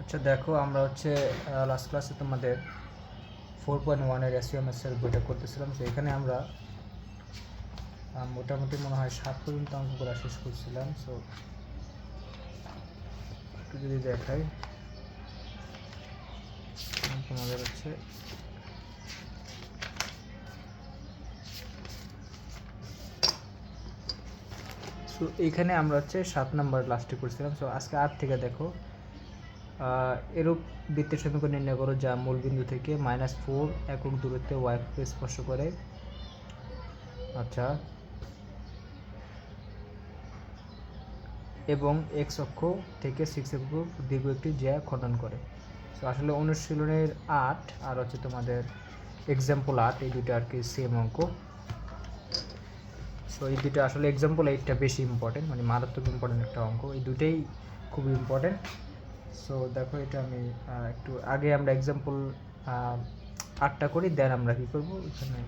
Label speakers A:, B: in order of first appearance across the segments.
A: আচ্ছা দেখো, আমরা হচ্ছে লাস্ট ক্লাসে তোমাদের 4.1-এর এসইএমএসের বইটা করতেছিলাম। তো এখানে আমরা মোটামুটি মনে হয় 7 পর্যন্ত অঙ্ক করা শেষ করছিলাম। সো একটু যদি দেখাই, তোমাদের হচ্ছে সো এইখানে আমরা হচ্ছে 7 নাম্বার লাস্টে করছিলাম। সো আজকে 8 থেকে দেখো, এরূপ বৃত্তের সমীকরণ নির্ণয় করো যা মূলবিন্দু থেকে -4 একক দূরত্বে y অক্ষকে স্পর্শ করে। আচ্ছা, এবং এক্স অক্ষ থেকে 6 একক দীর্ঘ একটি জ্যা খণ্ডন করে। সো আসলে অনুশীলনের 8 আর হচ্ছে তোমাদের এক্সাম্পল 8, এই দুটো আর কি সেম অঙ্ক। সো এই দুটো আসলে এক্সাম্পল 8টা বেশি ইম্পর্টেন্ট, মানে মারাত্মক ইম্পর্টেন্ট একটা অঙ্ক। এই দুটোই খুব ইম্পর্টেন্ট। সো দেখো, এটা আমি একটু আগে আমরা এক্সাম্পল 8টা করি, দেন আমরা কী করবো এখানে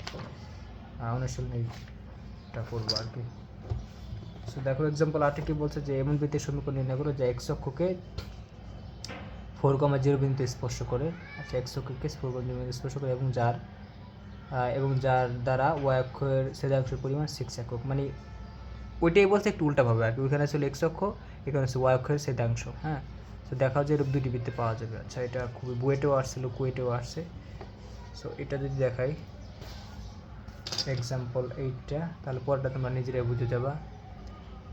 A: অনুশীলনীটা করবো আর কি। সো দেখো, এক্সাম্পল 8 কি বলছে যে এমন বৃত্তের সমীকরণ নির্ণয় করো যা এক্স অক্ষকে 4,0 বিন্দুতে স্পর্শ করে। আচ্ছা, এক্স অক্ষকে 4,0 বিন্দুতে স্পর্শ করে এবং যার দ্বারা ওয়াই অক্ষের ছেদাংশের পরিমাণ 6 একক। মানে ওইটাই বলছে, একটু উল্টাভাবে আর কি। ওইখানে ছিল এক্স অক্ষ, এখানে হচ্ছে ওয়াই অক্ষের ছেদাংশ। হ্যাঁ, তো দেখা যায় এরূপ দুটি বৃত্তে পাওয়া যাবে। আচ্ছা, এটা খুবই বুয়েটেও আসছিল, কুয়েটেও আসছে। সো এটা যদি দেখাই এক্সাম্পল 8টা, তাহলে পরটা তোমরা নিজেরাই বুঝে যাবা।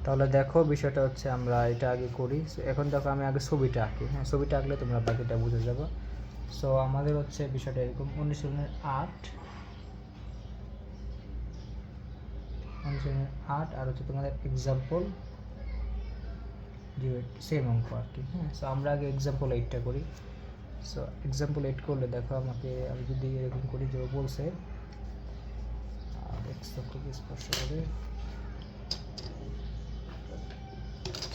A: তাহলে দেখো, বিষয়টা হচ্ছে আমরা এটা আগে করি। সো এখন দেখো, আমি আগে ছবিটা আঁকি। হ্যাঁ, ছবিটা আঁকলে তোমরা বাকিটা বুঝে যাবো। সো আমাদের হচ্ছে বিষয়টা এরকম, অনুশীলনের 8 আর হচ্ছে তোমাদের এক্সাম্পল যে সেম অঙ্ক আর কি। হ্যাঁ, সো আমরা আগে এক্সাম্পল 8টা করি। সো এক্সাম্পল 8 করলে দেখো, আমি যদি এরকম করি, যে বলছে এক্স অক্ষকে স্পর্শ করে।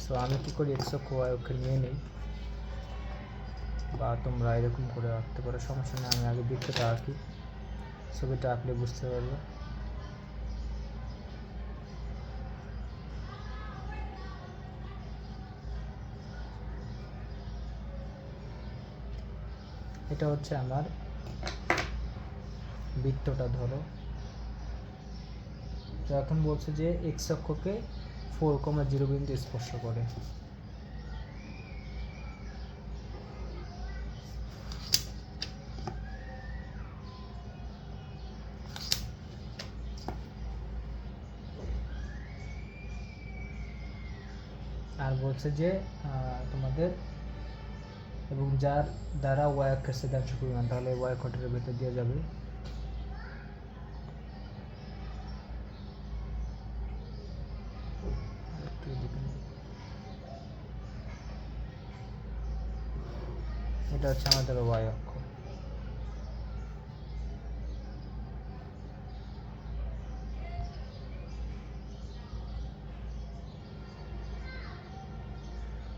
A: সো আমি কী করি, এক্স অক্ষ ওয়াই অক্ষে নিয়ে নিই, বা তোমরা এরকম করে আঁকতে পারো, সমস্যা নেই। আমি আগে বৃত্তটা আঁকি, ছবিটা আঁকলে বুঝতে পারবো। এটা হচ্ছে আমার বৃত্তটা, ধরো। তো এখন বলছে যে এক্স অক্ষকে 4,0 বিন্দু স্পর্শ করে। আর বলছে যে তোমাদের এবং যার দ্বারা ওয়াই অক্ষের ছেদাংশ পরিমাণ, তাহলে ওয়াই অক্ষের ভেতর দিয়ে যাবে। এটা হচ্ছে আমাদের ওয়াই অক্ষ।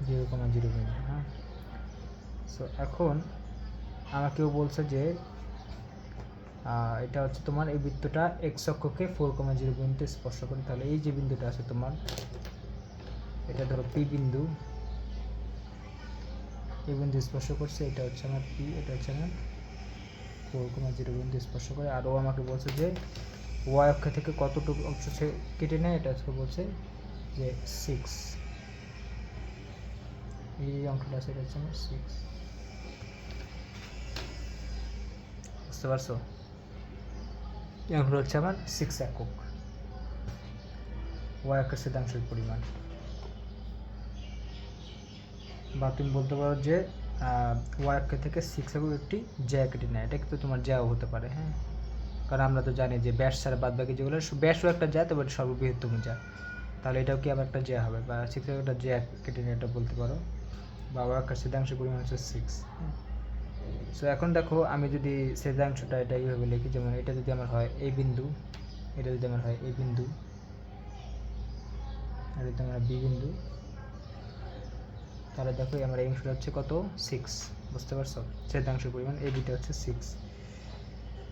A: জিরো কমা জিরো বিন্দু। হ্যাঁ, সো এখন আমাকেও বলছে যে এটা হচ্ছে তোমার এই বৃত্তটা এক্স অক্ষকে 4,0 বিন্দুতে স্পর্শ করে। তাহলে এই যে বিন্দুটা আছে তোমার, এটা ধরো পি বিন্দু, এই বিন্দু স্পর্শ করছে। এটা হচ্ছে আমার পি, এটা হচ্ছে আমার 4,0 বিন্দু স্পর্শ করে। আরও আমাকে বলছে যে ওয়াই অক্ষ থেকে কতটুকু অংশ কেটে নেয়, এটা হচ্ছে বলছে যে 6। এই অঙ্কটা আছে, এটা হচ্ছে আমার 6। বুঝতে পারছো? এই অঙ্কটা হচ্ছে আমার 6 একক, ওয়াই অক্ষের ছেদাংশের পরিমাণ। বা তুমি বলতে পারো যে ওয়াই অক্ষ থেকে 6 একক একটি জ্যা কেটে নেয়। এটা কিন্তু তোমার জ্যাও হতে পারে। হ্যাঁ, কারণ আমরা তো জানি যে ব্যাস ছাড়া বাদ বাকি যেগুলো, ব্যাসও একটা জ্যা, তবে এটা সর্ববৃহত্তম জ্যা। তাহলে এটাও কি আবার একটা জ্যা হবে, বা 6 একক একটা জ্যা কেটে নিয়ে এটা বলতে পারো। বা ওয়াই অক্ষের ছেদাংশের পরিমাণ হচ্ছে 6। সো এখন দেখো, আমি যদি ছেদাংশটা এটা এইভাবে লিখি, যেমন এটা যদি আমার হয় এই বিন্দু, এটা যদি আমার হয় এই বিন্দু, আর যদি আমার বি বিন্দু, তাহলে দেখো আমার এই অংশটা হচ্ছে কত, 6। বুঝতে পারছো? ছেদাংশের পরিমাণ এই দুটো হচ্ছে 6।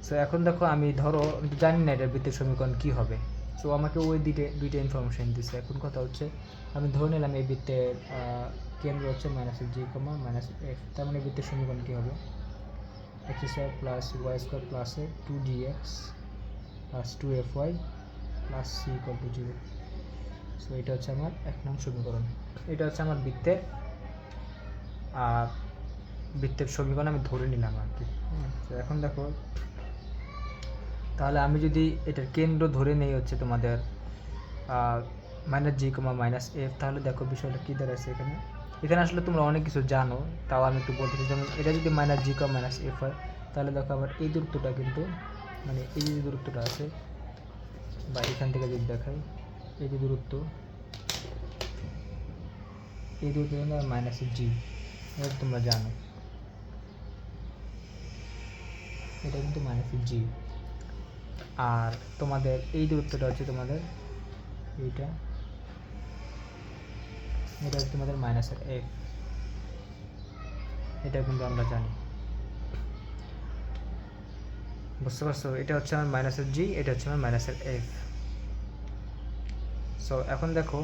A: সো এখন দেখো, আমি ধরো জানি না এটার বৃত্তের সমীকরণ কী হবে। সো আমাকে ওই দুইটা ইনফরমেশন দিচ্ছে। এখন কথা হচ্ছে, আমি ধরে নিলাম এই বৃত্তের কেন্দ্র হচ্ছে minus G comma minus F. তার মানে বৃত্তের সমীকরণ কী হবে, X square plus Y square plus এ 2gx plus 2fy plus C equal to 0। So এটা হচ্ছে আমার 1 নং সমীকরণ। এটা হচ্ছে আমার বৃত্তের সমীকরণ আমি ধরে নিলাম আর কি। তো এখন দেখো, তাহলে আমি যদি এটার কেন্দ্র ধরে নেই হচ্ছে তোমাদের minus G comma minus F, তাহলে দেখো বিষয়টা কী দাঁড়াচ্ছে এখানে। এখানে আসলে তোমরা অনেক কিছু জানো, তাও আমি একটু বলতে চাই। যেমন এটা যদি minus G comma minus F হয়, তাহলে দেখো আবার এই দূরত্বটা কিন্তু, মানে এই যে দূরত্বটা আছে, বা এখান থেকে যদি দেখাই, এই যে দূরত্ব, এই দূরত্ব কিন্তু মাইনাস জি, এটা তোমরা জানো, এটা কিন্তু মাইনাস জি। আর তোমাদের এই দূরত্বটা হচ্ছে তোমাদের এইটা, এটা হচ্ছে তোমাদের মাইনাসের এফ, এটা কিন্তু আমরা জানি, বুঝতে পারছো। এটা হচ্ছে আমার মাইনাসের জি, এটা হচ্ছে আমার মাইনাসের এফ। সো এখন দেখো,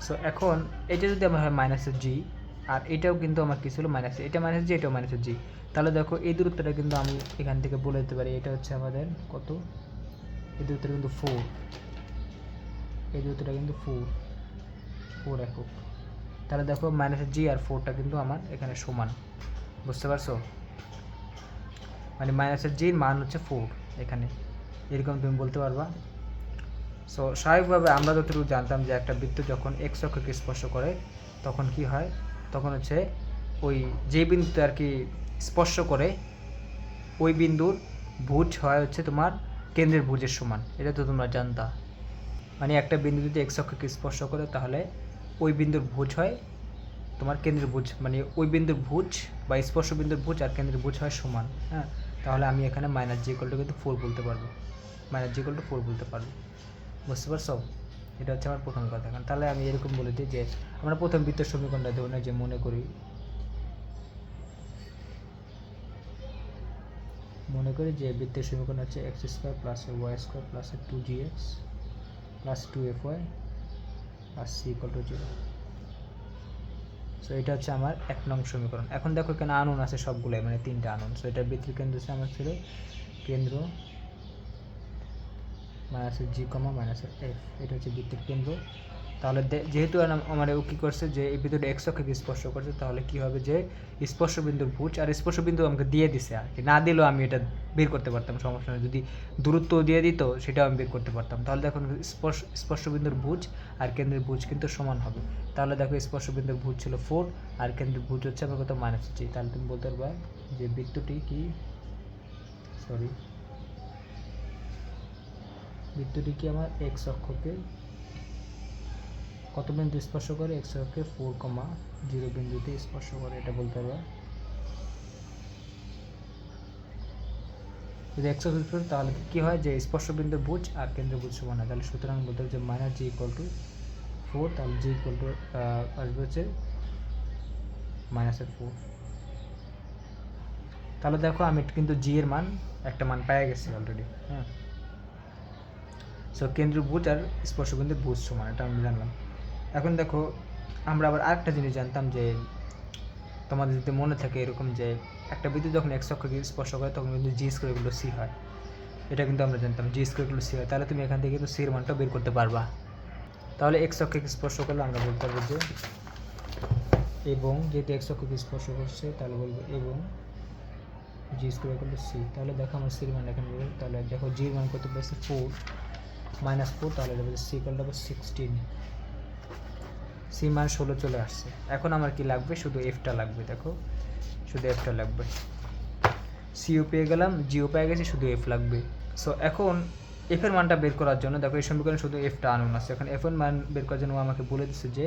A: সো এখন এটা যদি আমার হয় মাইনাসের জি, আর এটাও কিন্তু আমার কি ছিল মাইনাস, এটা মাইনাস জি, এটাও মাইনাসের জি, তাহলে দেখো এই দূরত্বটা কিন্তু আমি এখান থেকে বলে দিতে পারি, এটা হচ্ছে আমাদের কত, এই দূরত্বটা কিন্তু 4, এই দূরত্বটা কিন্তু 4 একক। তাহলে দেখো মাইনাসের জি আর 4টা কিন্তু আমার এখানে সমান, বুঝতে পারছো। মানে মাইনাসের জির মান হচ্ছে 4 এখানে, এরকম তুমি বলতে পারবা। সো স্বাভাবিকভাবে আমরা যতটুকু জানতাম যে একটা বৃত্ত যখন এক্স অক্ষকে স্পর্শ করে তখন কি হয়, তখন হচ্ছে ওই যে বিন্দুতে আর কি স্পর্শ করে ওই বিন্দুর ভুজ হয় হচ্ছে তোমার কেন্দ্রের ভুজের সমান, এটা তো তোমরা জানতা। মানে একটা বিন্দু যদি এক্স অক্ষকে স্পর্শ করে তাহলে ওই বিন্দুর ভুজ হয় তোমার কেন্দ্রের ভুজ, মানে ওই বিন্দুর ভুজ বা স্পর্শ বিন্দুর ভুজ আর কেন্দ্রের ভুজ হয় সমান। হ্যাঁ, তাহলে আমি এখানে মাইনাস জি ইকুয়াল টু কিন্তু 4 বলতে পারবো, মাইনাস জি ইকুয়াল টু 4 বলতে পারবো, বুঝতে পারছো। এটা হচ্ছে আমার প্রথম কথা। এখন তাহলে আমি এরকম বলে দিই যে আমরা প্রথম বৃত্তের সমীকরণটা দেবো না, যে মনে করি যে বৃত্তের সমীকরণ হচ্ছে X square plus Y square plus 2gx plus 2fy plus C equal to 0। So এটা হচ্ছে আমার 1 নং সমীকরণ। এখন দেখো এখানে আনন আছে সবগুলোই, মানে 3টা আনন। সো এটা বৃত্তের কেন্দ্র হচ্ছে আমার ছিল কেন্দ্র মাইনাসের জি কমা মাইনাসের এফ, এটা হচ্ছে বৃত্তের কেন্দ্র। তাহলে যেহেতু আমার ও কী করছে যে এই বিন্দুটা এক্স অক্ষকে স্পর্শ করছে, তাহলে কী হবে যে স্পর্শ বিন্দুর ভুজ, আর স্পর্শ বিন্দু আমাকে দিয়ে দিছে, আর কি না দিলেও আমি এটা বের করতে পারতাম, সমস্যা নেই। যদি দূরত্ব দিয়ে দিত সেটাও আমি বের করতে পারতাম। তাহলে দেখুন স্পর্শ বিন্দুর ভুজ আর কেন্দ্রের ভুজ কিন্তু সমান হবে। তাহলে দেখো স্পর্শ বিন্দুর ভুজ ছিল 4 আর কেন্দ্রের ভুজ হচ্ছে আমার কত মাইনাস 3। তাহলে তুমি বলতে পারবা যে বৃত্তটি কি আমার এক্স অক্ষকে কত বিন্দু স্পর্শ করে, এক্স অক্ষকে 4,0 বিন্দুতে স্পর্শ করে, এটা বলতে পারবা। যদি এক্স অক্ষ স্পর্শ, তাহলে কী হয় যে স্পর্শ বিন্দুর ভুজ আর কেন্দ্রের ভুজ সমান হয়। তাহলে সুতরাং বলতে হবে যে মাইনাস জি ইকুয়াল টু 4, তাহলে জি ইকুয়াল টু আসবে হচ্ছে -4। তাহলে দেখো আমি কিন্তু জি এর মান একটা মান পেয়ে গেছি অলরেডি। হ্যাঁ, সো কেন্দ্রের ভুজ আর স্পর্শ বিন্দুর ভুজ সমান, এটা আমি জানলাম। এখন দেখো আমরা আবার আরেকটা জিনিস জানতাম যে তোমাদের যদি মনে থাকে এরকম, যে একটা বিন্দু যখন এক্স অক্ষকে স্পর্শ করে তখন কিন্তু জি স্কোয়ার এগুলো সি হয়, এটা কিন্তু আমরা জানতাম জি স্কোয়ার এগুলো সি হয়। তাহলে তুমি এখান থেকে কিন্তু সির মানটা বের করতে পারবা। তাহলে এক্স অক্ষকে স্পর্শ করলে আমরা বলতে পারবো যে, এবং যেহেতু এক্স অক্ষকে স্পর্শ করছে তাহলে বলবো এবং G square equal two C. তাহলে দেখো আমার সির মান এখানে বলবো, তাহলে দেখো জির মান কত পেয়েছে 4 -4, তাহলে এটা বলছে সি ইকুয়াল টু 16, সি মান 16 চলে আসছে। এখন আমার কি লাগবে, শুধু এফটা লাগবে। দেখো শুধু এফটা লাগবে, সিও পেয়ে গেলাম, জিও পেয়ে গেছি, শুধু এফ লাগবে। সো এখন এফের মানটা বের করার জন্য দেখো এই সমীকরণে শুধু এফটা আনুন আছে। এখন এফের মান বের করার জন্য ও আমাকে বলে দিচ্ছে যে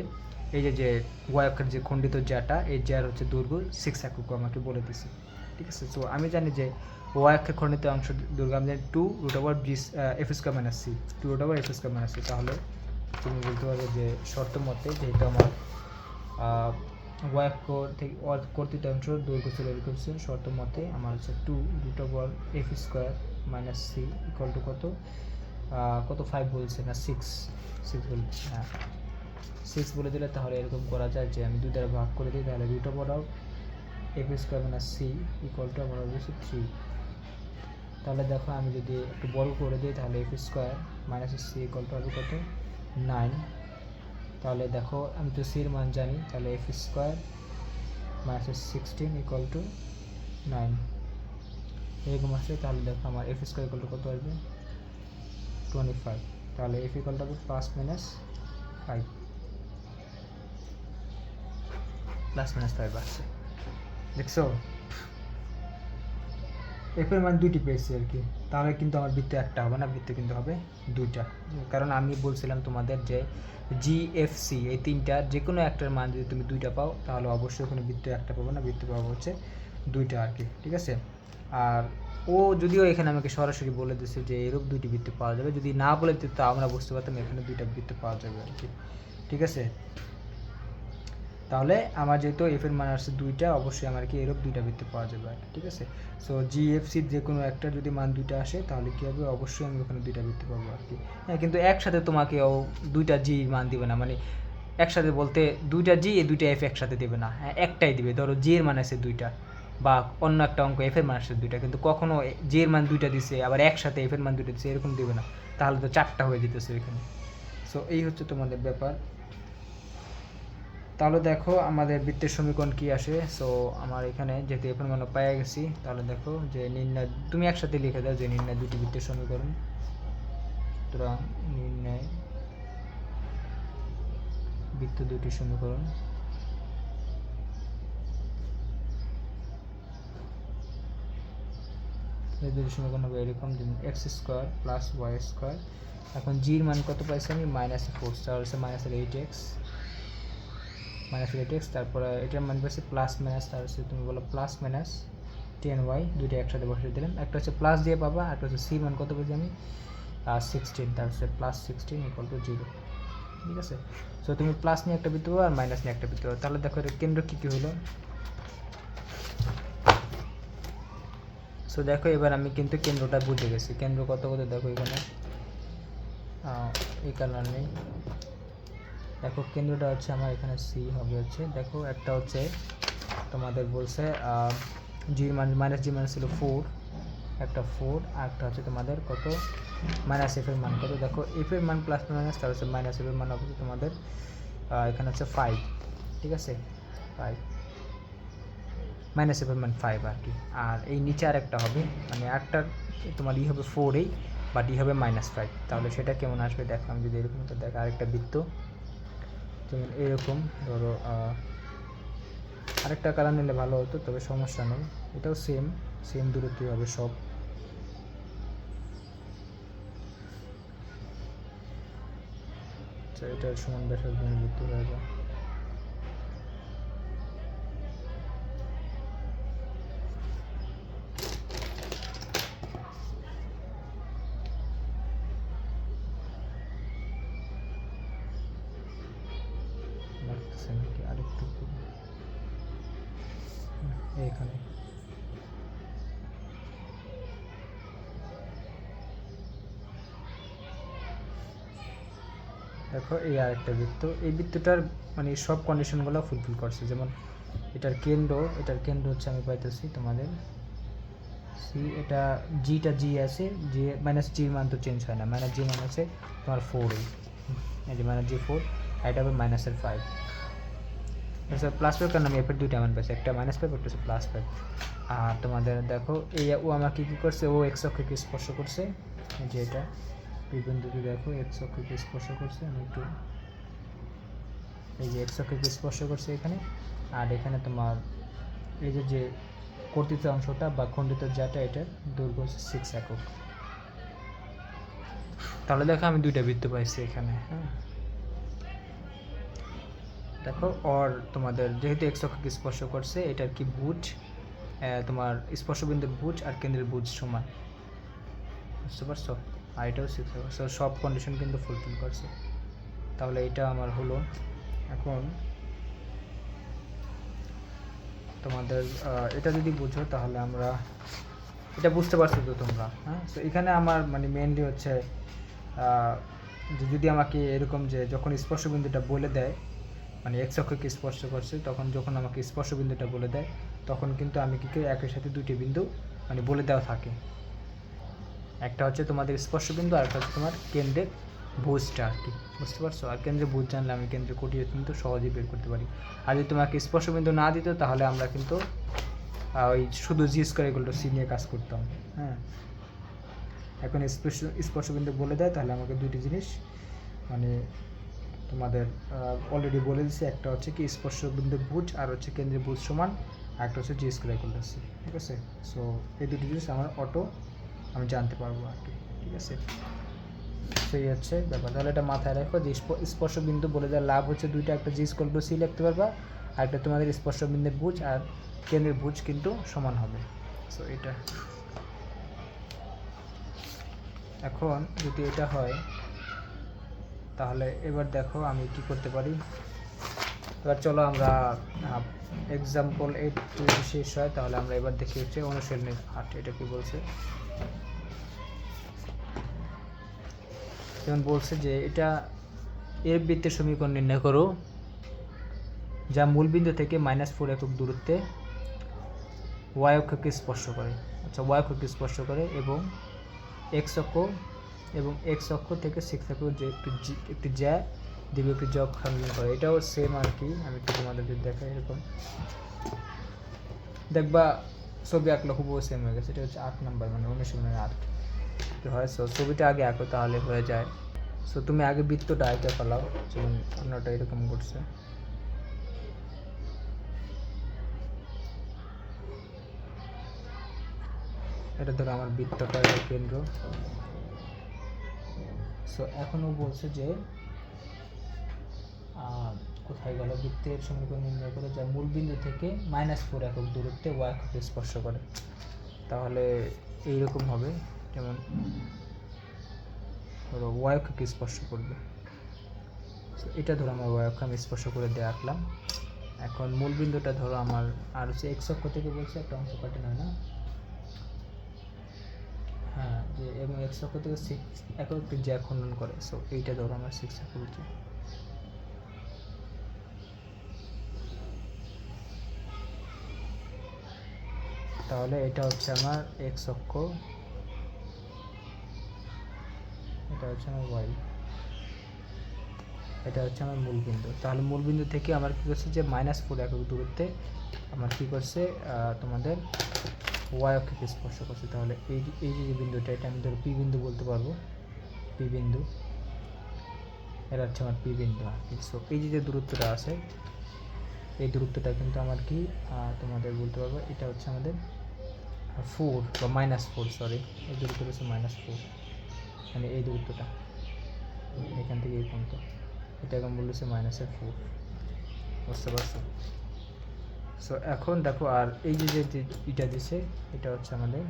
A: এই যে ওয়াই অক্ষের যে খণ্ডিত জ্যাটা, এই জ্যার হচ্ছে দৈর্ঘ্য 6 একক আমাকে বলে দিছে, ঠিক আছে। সো আমি জানি যে ওয়াই অক্ষের খণ্ডিত অংশ দৈর্ঘ্য আমি জানি 2√g F square minus C, 2√f square minus C. তাহলে তুমি বলতে পারবে যে শর্ত মতে, যেহেতু আমার ওয়াই অক্ষ থেকে কর্তৃত অংশ দৈর্ঘ্য ছিল এরকম ছিল, শর্ত মতে আমার হচ্ছে 2√f square minus C equal to কত 5 বলছে না 6 বলছে, হ্যাঁ 6 বলে দিলে তাহলে এরকম করা যায় যে আমি 2 দ্বারা ভাগ করে দিই, তাহলে root over of F square minus C equal to আমার হচ্ছে 3। তাহলে দেখো আমি যদি একটু বড় করে দিই তাহলে F square minus C equal to হবে কত 9। তাহলে দেখো আমি তো সির মান জানি, তাহলে F square minus 16 equal to 9 এরকম আসে। তাহলে দেখো আমার এফ স্কোয়ার ইকুয়াল টু কত আসবে 25। তাহলে এফ ইকুয়াল টু হবে প্লাস মাইনাস 5 আসছে। দেখছো এফ এর মান দুইটি পেয়েছি আর কি। তাহলে কিন্তু আমার বৃত্ত একটা হবে না, বৃত্ত কিন্তু হবে দুইটা, কারণ আমি বলছিলাম তোমাদের যে জিএফসি এই তিনটা যে কোনো একটার মান যদি তুমি দুইটা পাও তাহলে অবশ্যই ওখানে বৃত্ত একটা পাবো না, বৃত্ত পাবো হচ্ছে দুইটা আর কি। ঠিক আছে, আর ও যদিও এখানে আমাকে সরাসরি বলে দিচ্ছে যে এরূপ দুইটি বৃত্ত পাওয়া যাবে, যদি না বলে দিত তা আমরা বুঝতে পারতাম এখানে দুইটা বৃত্ত পাওয়া যাবে আর কি। ঠিক আছে, তাহলে আমার যেহেতু এফ এর মান আসছে দুইটা, অবশ্যই আমার কি এরূপ দুইটা বৃত্ত পাওয়া যাবে আর কি। ঠিক আছে, সো জিএফসির যে কোনো একটা যদি মান দুইটা আসে তাহলে কী হবে, অবশ্যই আমি ওখানে দুইটা বৃত্ত পাবো আর কি। হ্যাঁ, কিন্তু একসাথে তোমাকে ও দুইটা জি মান দিবে না, মানে একসাথে বলতে দুইটা জি এ দুইটা এফ একসাথে দেবে না, হ্যাঁ একটাই দিবে। ধরো জি এর মান আছে দুইটা বা অন্য একটা অঙ্ক এফ এর মান আসছে দুইটা, কিন্তু কখনো জি এর মান দুইটা দিছে আবার একসাথে এফ এর মান দুইটা দিছে এরকম দিবে না, তাহলে তো চারটা হয়ে যেতেছে এখানে। সো এই হচ্ছে তোমাদের ব্যাপার। তাহলে দেখো আমাদের বৃত্তের সমীকরণ কি আসে। সো আমার এখানে যেহেতু এফ এর মান পেয়ে গেছি, তাহলে দেখো যে নির্ণয়, তুমি একসাথে লিখে দাও যে নির্ণয় দুটি বৃত্তের সমীকরণ। সুতরাং নির্ণয় বৃত্ত দুটি সমীকরণ। এই দুটি সমীকরণ হবে এরকম, X square plus Y square. এখন জির মান কত পাইছি আমি -4, তাহলে হচ্ছে -8x, তারপরে এটার মান পাইছি প্লাস মাইনাস, তার হচ্ছে তুমি বলো প্লাস মাইনাস 10y, দুইটা একসাথে বসিয়ে দিলাম। একটা হচ্ছে প্লাস দিয়ে পাবা, একটা হচ্ছে সি মান কত পেয়েছি আমি 16, তার হচ্ছে +16 = 0। ঠিক আছে, সো তুমি প্লাস নিয়ে একটা বৃত্ত পাবো আর মাইনাস নিয়ে একটা বৃত্ত পাবো। তাহলে দেখো এর কেন্দ্র কী কী হলো। সো দেখো এবার আমি কিন্তু কেন্দ্রটা বুঝে গেছি, কেন্দ্র কত কত দেখো এখানে এই কালার নেই। দেখো কেন্দ্রটা হচ্ছে আমার এখানে সি হবে হচ্ছে, দেখো একটা হচ্ছে তোমাদের বলছে জির মান মাইনাস জি মান ছিল 4, একটা 4, আর একটা হচ্ছে তোমাদের কত মাইনাস এফ এর মান কত। দেখো এফ এর মান প্লাস মাইনাস, তার হচ্ছে মাইনাস এফ এর মান হবে তোমাদের এখানে হচ্ছে 5। ঠিক আছে, 5 মাইনাস এফ এর মান 5 আর কি। আর এই নিচে আর একটা হবে, মানে একটা তোমার ই হবে 4 বাট ই হবে -5। তাহলে সেটা কেমন আসবে দেখো, আমি যদি এরকম তো দেখো আরেকটা বৃত্ত যেমন এরকম ধরো, আরেকটা কালার নিলে ভালো হতো, তবে সমস্যা নেই, এটাও সেম দূরত্বই হবে সব। আচ্ছা, এটার সমান ব্যাসার্ধ বৃত্ত হয়ে যায়। আরেকটু এইখানে দেখো এই আরেকটা বৃত্ত, এই বৃত্তটার মানে সব কন্ডিশনগুলো ফুলফিল করছে। যেমন এটার কেন্দ্র হচ্ছে আমি পাইতেছি তোমাদের সি, এটা জিটা জি আছে, জি মাইনাস জির মান তো চেঞ্জ হয় না, মাইনাস জি মান আছে তোমার 4, এই যে -G4, এটা হবে -5। আচ্ছা, +5 কারণ আমি এফের দুইটা মান পাইছি, একটা -5 একটা হচ্ছে +5। আর তোমাদের দেখো এই ও আমাকে কী করছে, ও এক্স অক্ষকে স্পর্শ করছে, এই যে এটা এই বিন্দুটি দেখো এক্স অক্ষকে স্পর্শ করছে, আমি একটু এই যে এক্স অক্ষকে স্পর্শ করছে এখানে। আর এখানে তোমার এই যে কর্তিত অংশটা বা খণ্ডিত জাটা, এটার দৈর্ঘ্য হচ্ছে 6 একক। তাহলে দেখো আমি দুইটা বৃত্ত পাইছি এখানে। হ্যাঁ, দেখো ওর তোমাদের যেহেতু এক্স অক্ষকে স্পর্শ করছে, এটার কি ভুজ তোমার স্পর্শবিন্দুর ভুজ আর কেন্দ্রের ভুজ সমান, বুঝতে পারছো। আর এটাও 6 একক, সো সব কন্ডিশন কিন্তু ফুলফিল করছে। তাহলে এটা আমার হলো। এখন তোমাদের এটা যদি বুঝো তাহলে আমরা এটা বুঝতে পারছো তো তোমরা। হ্যাঁ, তো এখানে আমার মানে মেনলি হচ্ছে যে যদি আমাকে এরকম যে যখন স্পর্শবিন্দুটা বলে দেয়, মানে এক্স অক্ষকে স্পর্শ করছে, তখন যখন আমাকে স্পর্শবিন্দুটা বলে দেয় তখন কিন্তু আমি কী করি, একের সাথে দুটি বিন্দু মানে বলে দেওয়া থাকে। একটা হচ্ছে তোমাদের স্পর্শবিন্দু আর একটা হচ্ছে তোমার কেন্দ্রের ভুজটা আর কি, বুঝতে পারছো? আর কেন্দ্রের ভুজ জানলে আমি কেন্দ্রের কোটিও কিন্তু সহজেই বের করতে পারি। আর যদি তোমাকে স্পর্শবিন্দু না দিত তাহলে আমরা কিন্তু ওই শুধু G square equal two C নিয়ে কাজ করতাম। হ্যাঁ, এখন স্পর্শবিন্দু বলে দেয় তাহলে আমাকে দুটি জিনিস মানে তোমাদের অলরেডি বলে দিচ্ছি, একটা হচ্ছে কি স্পর্শবিন্দুর ভুজ আর হচ্ছে কেন্দ্রের ভুজ সমান, আর একটা হচ্ছে G square equal two C. ঠিক আছে, সো এই দুটি জিনিস আমার আমি জানতে পারবো আর কি। ঠিক আছে, সেই হচ্ছে ব্যাপার। তাহলে এটা মাথায় রাখো যে স্পর্শবিন্দু বলে দেওয়ার লাভ হচ্ছে দুইটা, একটা জি স্কোয়ার টু সি লিখতে পারবা, আর একটা তোমাদের স্পর্শবিন্দুর ভুজ আর কেন্দ্রের ভুজ কিন্তু সমান হবে। সো এটা এখন যদি এটা হয় তাহলে এবার দেখো আমি কি করতে পারি। এবার চলো আমরা এক্সাম্পল 8 যদি শেষ হয় তাহলে আমরা এবার দেখি হচ্ছে অনুশীলনী 8। এটা কি বলছে, যেমন বলছে যে এটা এর বৃত্তের সমীকরণ নির্ণয় করো যা মূলবিন্দু থেকে -4 একক দূরত্বে ওয়াই অক্ষকে স্পর্শ করে। আচ্ছা, ওয়াই অক্ষকে স্পর্শ করে এবং এক্স অক্ষ থেকে 6 অক্ষ যে একটি জ্যা দিবে একটি জগ খণ্ডন করে। এটাও সেম আর কি, আমি একটু তোমাদের যদি দেখাই, এরকম দেখবা ছবি আঁকলে হুবহু সেম হয়ে গেছে। এটা হচ্ছে 8 নাম্বার, মানে অনুশীলনের 8 হয়। সো ছবিটা আগে আঁকো তাহলে হয়ে যায়। সো তুমি আগে বৃত্তটা আঁকে ফেলাও, যেমন অন্যটা এরকম করছে। এটা ধরো আমার বৃত্তটা, এটা কেন্দ্র। সো এখনও বলছে যে কোথায় গেল, বৃত্তের সমীকরণ নির্ণয় করে যা মূলবিন্দু থেকে -4 একক দূরত্বে ওয়াই অক্ষকে স্পর্শ করে। তাহলে এইরকম হবে, যেমন ধরো ওয়াই অক্ষকে স্পর্শ করবে। এটা ধরো আমার ওয়াই অক্ষ আমি স্পর্শ করে দিয়ে আঁকলাম। এখন মূলবিন্দুটা ধরো আমার আর হচ্ছে এক্স অক্ষ থেকে বলছে একটা অংশ কাটে না, হ্যাঁ, যে এবং এক্স অক্ষ থেকে 6 একক একটি জ্যা খণ্ডন করে। সো এইটা ধরো আমার 6 একক জ্যা। তাহলে এটা হচ্ছে আমার এক্স অক্ষ, এটা হচ্ছে আমার ওয়াই, এটা হচ্ছে আমার মূলবিন্দু। তাহলে মূলবিন্দু থেকে আমার কী করছে যে -4 একক দূরত্বে আমার কী করছে তোমাদের ওয়াই অক্ষকে স্পর্শ করছে। তাহলে এই যে বিন্দুটা, এটা আমি ধরো পি বিন্দু বলতে পারবো, পি বিন্দু, এটা হচ্ছে আমার পি বিন্দু আর কি। সো এই যে দূরত্বটা আছে, এই দূরত্বটা কিন্তু আমার কি তোমাদের বলতে পারবো, এটা হচ্ছে আমাদের 4 বা -4, সরি, এই দূরত্বটা হচ্ছে -4, মানে এই দূরত্বটা এখান থেকে এই পর্যন্ত, এটা এখন বলছে -4, বুঝতে পারছো? সো এখন দেখো, আর এই যে এটা দিছে, এটা হচ্ছে আমাদের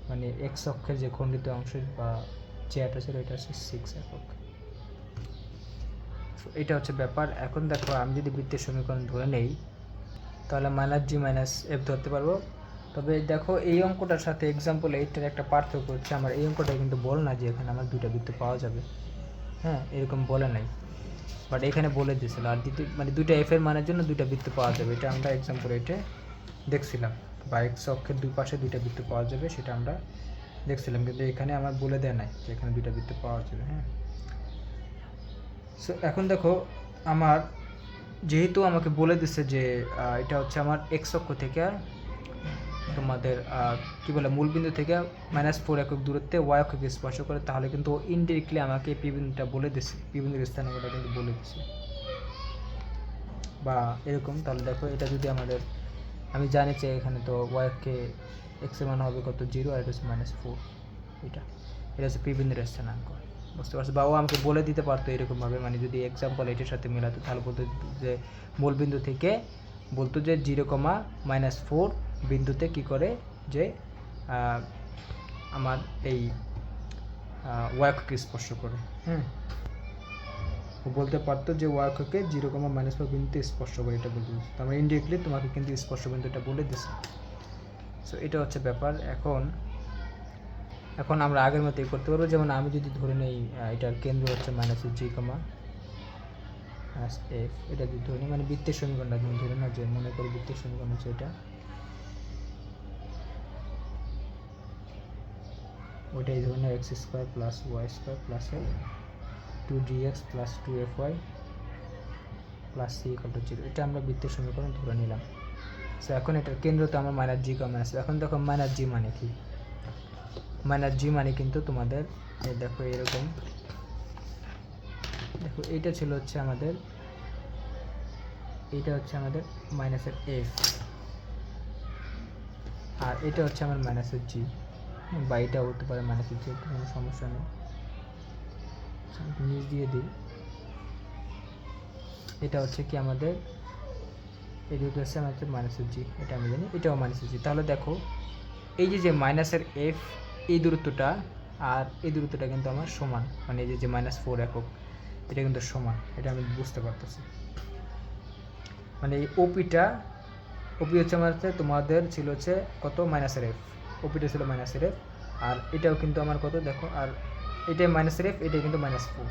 A: মানে এক্স অক্ষের যে খণ্ডিত অংশ বা জ্যাটা ছিল, এটা হচ্ছে 6 একক। সো এটা হচ্ছে ব্যাপার। এখন দেখো আমি যদি বৃত্তের সমীকরণ ধরে নেই তাহলে -g-f ধরতে পারবো। তবে দেখো এই অঙ্কটার সাথে এক্সাম্পল 8টার একটা পার্থক্য হচ্ছে, আমার এই অঙ্কটা কিন্তু বল না যে এখানে আমার দুইটা বৃত্ত পাওয়া যাবে, হ্যাঁ, এরকম বলে নাই, বাট এখানে বলে দিয়েছিল। আর মানে দুইটা এফ এর মানের জন্য দুইটা বৃত্ত পাওয়া যাবে, এটা আমরা এক্সাম্পল 8-এ দেখছিলাম, বা এক্স অক্ষের দুই পাশে দুইটা বৃত্ত পাওয়া যাবে সেটা আমরা দেখছিলাম, কিন্তু এখানে আমার বলে দেয় নাই যে এখানে দুইটা বৃত্ত পাওয়া যাবে। হ্যাঁ, সো এখন দেখো আমার যেহেতু আমাকে বলে দিচ্ছে যে এটা হচ্ছে আমার এক্স অক্ষ থেকে তোমাদের কী বলে মূলবিন্দু থেকে -4 একক দূরত্বে ওয়াই অক্ষকে স্পর্শ করে, তাহলে কিন্তু ইনডিরেক্টলি আমাকে পি বিন্দুটা বলে দিচ্ছে, পি বিন্দুর স্থানাঙ্কটা কিন্তু বলে দিচ্ছে বা এরকম। তাহলে দেখো এটা যদি আমাদের, আমি জানি যে এখানে তো ওয়াই অক্ষে এক্স এর মান হবে কত, 0, আর এটা হচ্ছে -4, এটা হচ্ছে পি বিন্দুর স্থানাঙ্ক, বুঝতে পারছো? বা ও আমাকে বলে দিতে পারতো এরকমভাবে, মানে যদি এক্সাম্পল এটার সাথে মেলাতো তাহলে বলতো যে মূলবিন্দু থেকে বলতো যে 0, -4 বিন্দুতে কি করে যে আমার এই ওয়াই অক্ষকে স্পর্শ করে। হ্যাঁ, ও বলতে পারতো যে ওয়াই অক্ষকে 0, -4 বিন্দুতে স্পর্শ করে, এটা বলতে দিচ্ছে। তার মানে ইনডিরেক্টলি তোমাকে কিন্তু স্পর্শ বিন্দুটা বলে দিচ্ছে। সো এটা হচ্ছে ব্যাপার। এখন এখন আমরা আগের মতোই করতে পারবো, যেমন আমি যদি ধরে নেই এটার কেন্দ্র হচ্ছে -g, -f, এটা যদি ধরে নিই, মানে বৃত্তের সমীকরণটা তুমি ধরে নাও, যে মনে করো বৃত্তের সমীকরণ হচ্ছে এটা, ওইটাই ধরে নাও x² + y² + 2dx + 2fy + c = 0। এটা আমরা বৃত্তের সমীকরণ ধরে নিলাম। সো এখন এটার কেন্দ্র তো আমার -g, এখন দেখো -g মানে কি, -g মানে কিন্তু তোমাদের দেখো এরকম, দেখো এটা ছিল হচ্ছে আমাদের, এটা হচ্ছে আমাদের -f, আর এটা হচ্ছে আমার -g, বা এটা হতে পারে -g, কোনো সমস্যা নেই, নিচ দিয়ে দিই। এটা হচ্ছে কি আমাদের, এই দুটো হচ্ছে আমাদের -g, এটা আমি জানি, এটাও -g। তাহলে দেখো এই যে -f, এই দূরত্বটা আর এই দূরত্বটা কিন্তু আমার সমান, মানে এই যে -4 একক, এটা কিন্তু সমান, এটা আমি বুঝতে পারতেছি। মানে এই ওপিটা, ওপি হচ্ছে আমার তোমাদের ছিল হচ্ছে কত, -f, ওপিটা ছিল -f, আর এটাও কিন্তু আমার কত দেখো, আর এটাই -f, এটাই কিন্তু -4,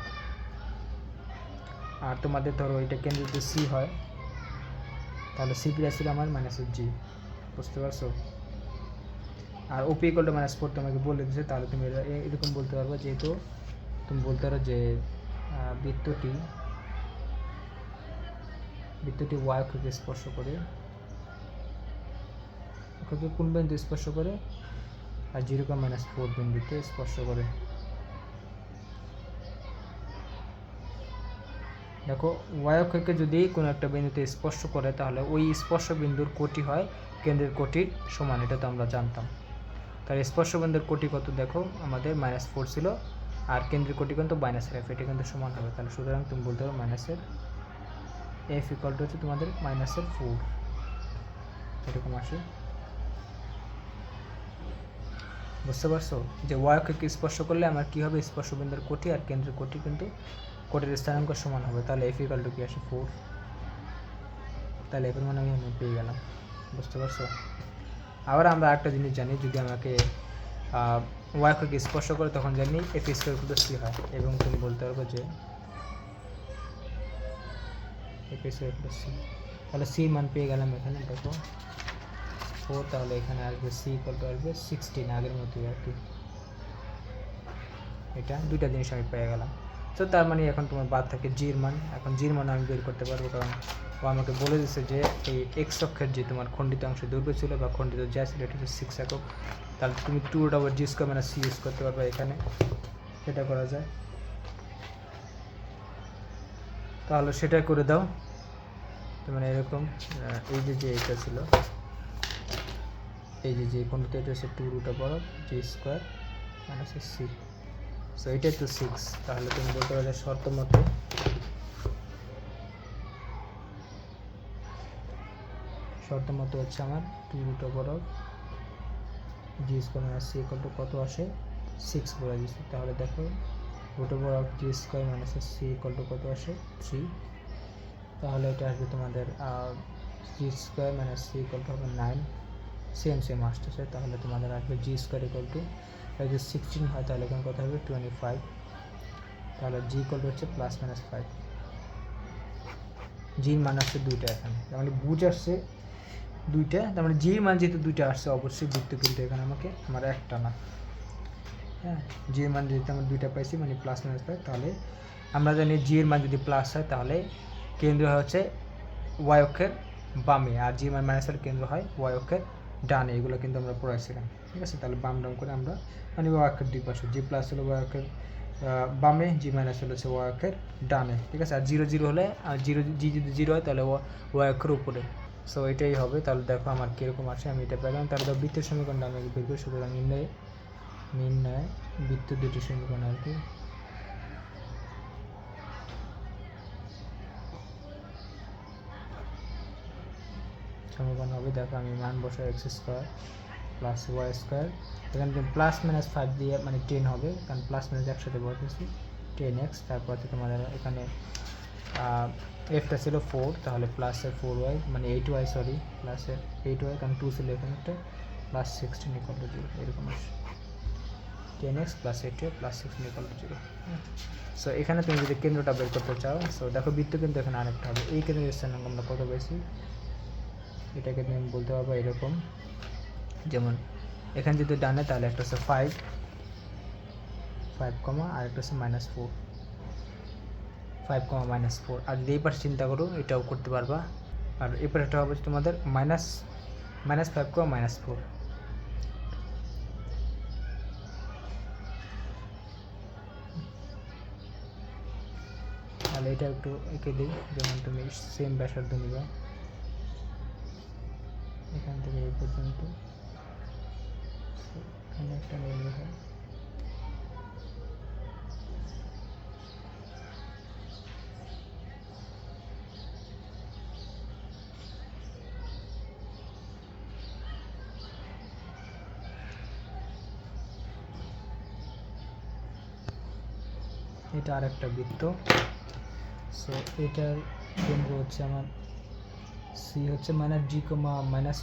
A: আর তোমাদের ধরো এটা কেন্দ্র যদি সি হয়, তাহলে সি প্লাস ছিল আমার -g, বুঝতে পারছো? আর ওপি = -4 তোমাকে বলে দিচ্ছে, তাহলে তুমি এরকম বলতে পারবো, যেহেতু তুমি বলতে পারো যে বৃত্তটি y অক্ষকে স্পর্শ করে, অক্ষকে কোন বিন্দু স্পর্শ করে, আর 0, -4 বিন্দুতে স্পর্শ করে। দেখো y অক্ষকে যদি কোনো একটা বিন্দুতে স্পর্শ করে, তাহলে ওই স্পর্শ বিন্দুর কোটি হয় কেন্দ্রের কোটির সমান, এটা তো আমরা জানতাম। তাহলে স্পর্শ বিন্দুর কোটি কত, দেখো আমাদের -4 ছিল, আর কেন্দ্রের কোটি কিন্তু -f, এটা কিন্তু সমান হবে। তাহলে সুতরাং তুমি বলতে পারো -f = হচ্ছে তোমাদের -4, এরকম আসে। বুঝতে পারছো যে y অক্ষকে স্পর্শ করলে আমার কি হবে, স্পর্শ বিন্দুর কোটি আর কেন্দ্রের কোটি কিন্তু কোটির স্থানাঙ্ক সমান হবে। তাহলে f = কি আসে, 4। তাহলে এর মানে আমি পেয়ে গেলাম। বুঝতে পারছো? আবার আমরা একটা জিনিস জানি, যদি আমাকে y অক্ষকে স্পর্শ করে, তখন জানি f² = c হয়, এবং তুমি বলতে পারবে যে f² = c। তাহলে c মান পেয়ে গেলাম এখানে, দেখো 4, তাহলে এখানে আসবে c = আসবে 16, আগের মতোই আর কি। এটা দুইটা জিনিস আমি পেয়ে গেলাম। তো তার মানে এখন তোমার বাদ থাকে জির মান। এখন জির মান আমি বের করতে পারবো, কারণ ও আমাকে বলে দিচ্ছে যে এই এক্স অক্ষের যে তোমার খণ্ডিত অংশে দৈর্ঘ্য ছিল বা খণ্ডিত যা ছিল, এটা হচ্ছে 6 একক। তাহলে তুমি 2/g² - c ইউজ করতে পারবে এখানে, সেটা করা যায়। তাহলে সেটা করে দাও। তো মানে এরকম এই যে এটা ছিল, এই যে খণ্ডিত, এটা হচ্ছে 2√g² - c। সো এটাই তো 6। তাহলে তুমি বলতে পারো শর্ত মতে হচ্ছে আমার 2√g² - c কত আসে, 6 বলে দিচ্ছি। তাহলে দেখো √g² - c কত আসে, 3। তাহলে এটা আসবে তোমাদের g² - c হবে 9, সেম আসতেছে। তাহলে তোমাদের আসবে g² যদি 16 হয়, তাহলে এখানে কত হবে, 25। তাহলে g হচ্ছে +-5। জির মান আসছে 2টা, এখানে তার মানে বুঝ আসছে 2টা, তার মানে জির মান যেহেতু 2টা আসছে, অবশ্যই বৃত্ত কিন্তু এখানে আমার একটা না। হ্যাঁ, জির মান যেহেতু আমরা 2টা পাইছি, মানে +-5, তাহলে আমরা জানি জির মান যদি প্লাস হয়, তাহলে কেন্দ্র হচ্ছে y অক্ষের বামে, আর জি মান মাইনাসের কেন্দ্র হয় y অক্ষের ডানে। এগুলো কিন্তু আমরা পড়াইছিলাম, ঠিক আছে? তাহলে বাম ডাম করে আমরা, মানে y অক্ষের দুই পাশে, জি প্লাস হলো y অক্ষের বামে, জি মাইনাস হলো y অক্ষের ডানে, ঠিক আছে? আর 0 হলে, আর জি যদি 0 হয়, তাহলে y অক্ষের উপরে। সো এটাই হবে। তাহলে দেখো আমার কীরকম আসে, আমি এটা পেলাম। তাহলে বৃত্তের সমীকরণটা আমি বের করি। সুতরাং নির্ণয় বৃত্ত দুটি সমীকরণ আর কি। সমীকরণ হবে, দেখো আমি মান বসাই, x² + y², এখানে +-5 দিয়ে মানে 10 হবে, কারণ +- একসাথে বসাচ্ছি, 10x। তারপর হচ্ছে তোমাদের এখানে fটা ছিল 4, তাহলে +4y মানে 8y, সরি +8y, কারণ 2 ছিল এখানে একটা, +16 = 0, এরকম আসে। 10x plus 8y plus 6 equal to 0। So এখানে তুমি যদি কেন্দ্রটা বের করতে চাও, সো দেখো বৃত্ত কিন্তু এখানে আরেকটা হবে, এই কেন্দ্রের স্থানাঙ্ক আমরা কত পেয়েছি এটাকে তুমি বলতে পারবো এরকম, যেমন এখানে যদি ডানে তাহলে একটা হচ্ছে 5 কমা আর একটা হচ্ছে -4, 5 কমা -4। আর যদি এই পাশে চিন্তা করো এটাও করতে পারবা, আর এই পাশটা হবে তোমাদের -5 কমা -4। তাহলে এটা একটু এঁকে দিই, যেমন তুমি সেম ব্যাসার্ধ নিবা এখান থেকে এই পর্যন্ত, এখানে একটা নিলে হয়। এটা আরেকটা বৃত্ত। সো এটার কেন্দ্র হচ্ছে আমার সি হচ্ছে -g, -f।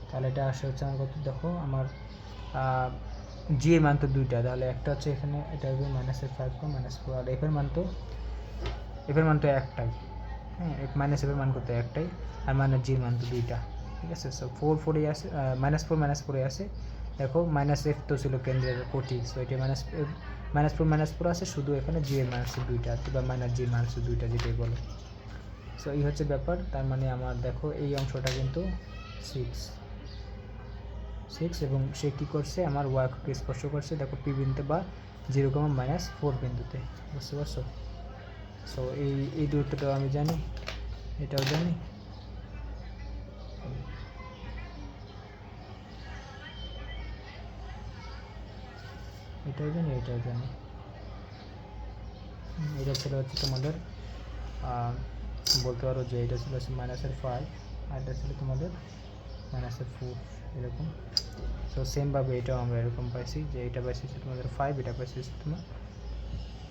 A: তাহলে এটা আসে হচ্ছে আমার কত, দেখো আমার জি এর মান তো দুইটা, তাহলে একটা হচ্ছে এখানে এটা হবে -5 -4, আর এফের মান তো একটাই, হ্যাঁ -f এর মান কত একটাই, আর জি এর মান তো দুইটা, ঠিক আছে। সো 4 4 আসে, -4 আসে, দেখো -f তো ছিল কেন্দ্রের কোটি, সো এটা -4 আছে, শুধু এখানে জি এর মান আছে দুইটা, বা জি এর মান আছে দুইটা, যেটাই বলো। সো এই হচ্ছে ব্যাপার, তার মানে আমার দেখো এই অংশটা কিন্তু 6 এবং সে কী করছে আমার ওয়াইকে স্পর্শ করছে, দেখো পি বিন্দুতে বা 0,-4 বিন্দুতে, বুঝতে পারছো। সো এই দূরত্বটাও আমি জানি, এটাও জানি, এটাও জানি, এটাও জানি। এটা ছিল হচ্ছে তোমাদের বলতে পারো যে এটা ছিল হচ্ছে -5, আর এটা ছিল তোমাদের -4, এরকম। সো সেমভাবে এটাও আমরা এরকম পাইছি, যে এটা পাইছি তোমাদের 5, এটা পাইছি তোমার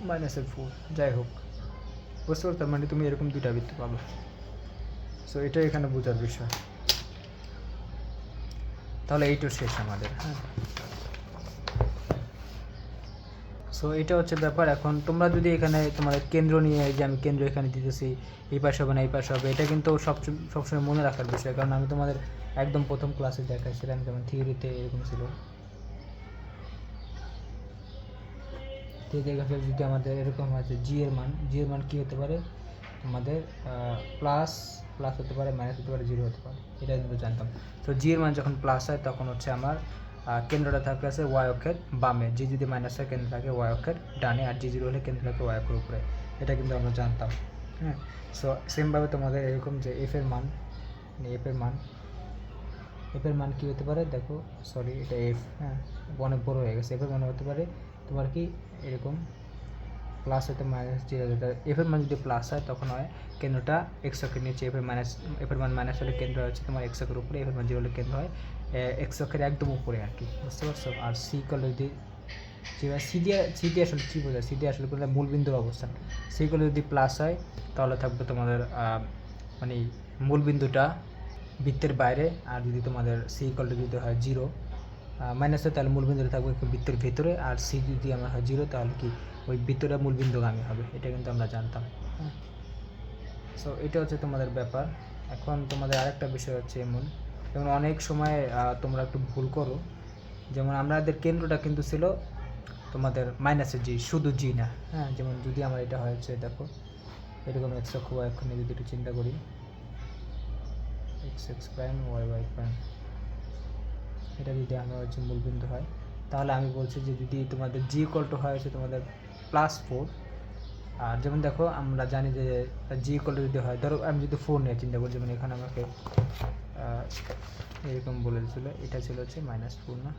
A: -4। যাই হোক, বুঝতে পারছো, মানে তুমি এরকম দুইটা বৃত্ত পাবে। সো এটা এখানে বোঝার বিষয়। তাহলে এইটা শেষ আমাদের, হ্যাঁ। সো এটা হচ্ছে ব্যাপার। এখন তোমরা যদি এখানে তোমাদের কেন্দ্র নিয়ে, যে আমি কেন্দ্র এখানে দিতেছি, এই পাশে হবে না এই পাশে হবে, এটা কিন্তু সবসময় মনে রাখার বিষয়, কারণ আমি তোমাদের একদম প্রথম ক্লাসে দেখাইছিলাম, যেমন থিওরিতে এরকম ছিল। যদি আমাদের এরকম হয় যে জি এর মান কী হতে পারে, আমাদের প্লাস হতে পারে, মাইনাস হতে পারে, 0 হতে পারে, এটা কিন্তু জানতাম। তো জি এর মান যখন প্লাস হয় তখন হচ্ছে আমার কেন্দ্রটা থাকে আছে ওয়াই অক্ষের বামে, জি যদি মাইনাস হয় কেন্দ্র থাকে ওয়াই অক্ষের ডানে, আর জি 0 হলে কেন্দ্র থাকে ওয়াই অক্ষের উপরে, এটা কিন্তু আমরা জানতাম, হ্যাঁ। সো সেমভাবে তোমাদের এরকম যে এফের মান কী হতে পারে, দেখো সরি এটা এফ, হ্যাঁ অনেক বড় হয়ে গেছে, এফের মান হতে পারে তোমার কি এরকম প্লাস হতে -0, এফের মান যদি প্লাস হয় তখন হয় কেন্দ্রটা এক্স অক্ষের নিচে, এফের মান মাইনাস হলে কেন্দ্র হচ্ছে তোমার এক্স অক্ষের উপরে, এফের মান 0 হলে কেন্দ্র হয় এক্স অক্ষের একদম উপরে আর কি, বুঝতে পারছো। আর সি কলে যদি সি দিয়ে আসলে কী বোঝায়, সি দিয়ে আসলে বললে মূলবিন্দুর অবস্থান, সি কলে যদি প্লাস হয় তাহলে থাকবে তোমাদের মানে মূলবিন্দুটা বৃত্তের বাইরে, আর যদি তোমাদের সি কলটা যদি হয় 0 মাইনাস হয় তাহলে মূলবিন্দুটা থাকবে বৃত্তের ভেতরে, আর সি যদি আমার হয় 0 তাহলে কি ওই বৃত্তটা মূলবিন্দুগামী হবে, এটা কিন্তু আমরা জানতাম, হ্যাঁ। সো এটা হচ্ছে তোমাদের ব্যাপার। এখন তোমাদের আরেকটা বিষয় হচ্ছে যেমন অনেক সময় তোমরা একটু ভুল করো, যেমন আমাদের কেন্দ্রটা কিন্তু ছিল তোমাদের -জি, শুধু জি না, হ্যাঁ। যেমন যদি আমার এটা হয়েছে, দেখো এরকম এক্স অক্ষ ওয়াই অক্ষ নিয়ে যদি একটু চিন্তা করি, x প্রাইম y প্রাইম, এটা যদি আমার হচ্ছে মূলবিন্দু হয়, তাহলে আমি বলছি যে যদি তোমাদের জি ইকুয়াল টু হয় হচ্ছে তোমাদের +4, আর যেমন দেখো আমরা জানি যে জি ইকুয়াল টু যদি হয়, ধরো আমি যদি 4 নিয়ে চিন্তা করি, যেমন এখানে আমাকে এরকম বলে দিয়েছিল, এটা ছিল হচ্ছে -4 না,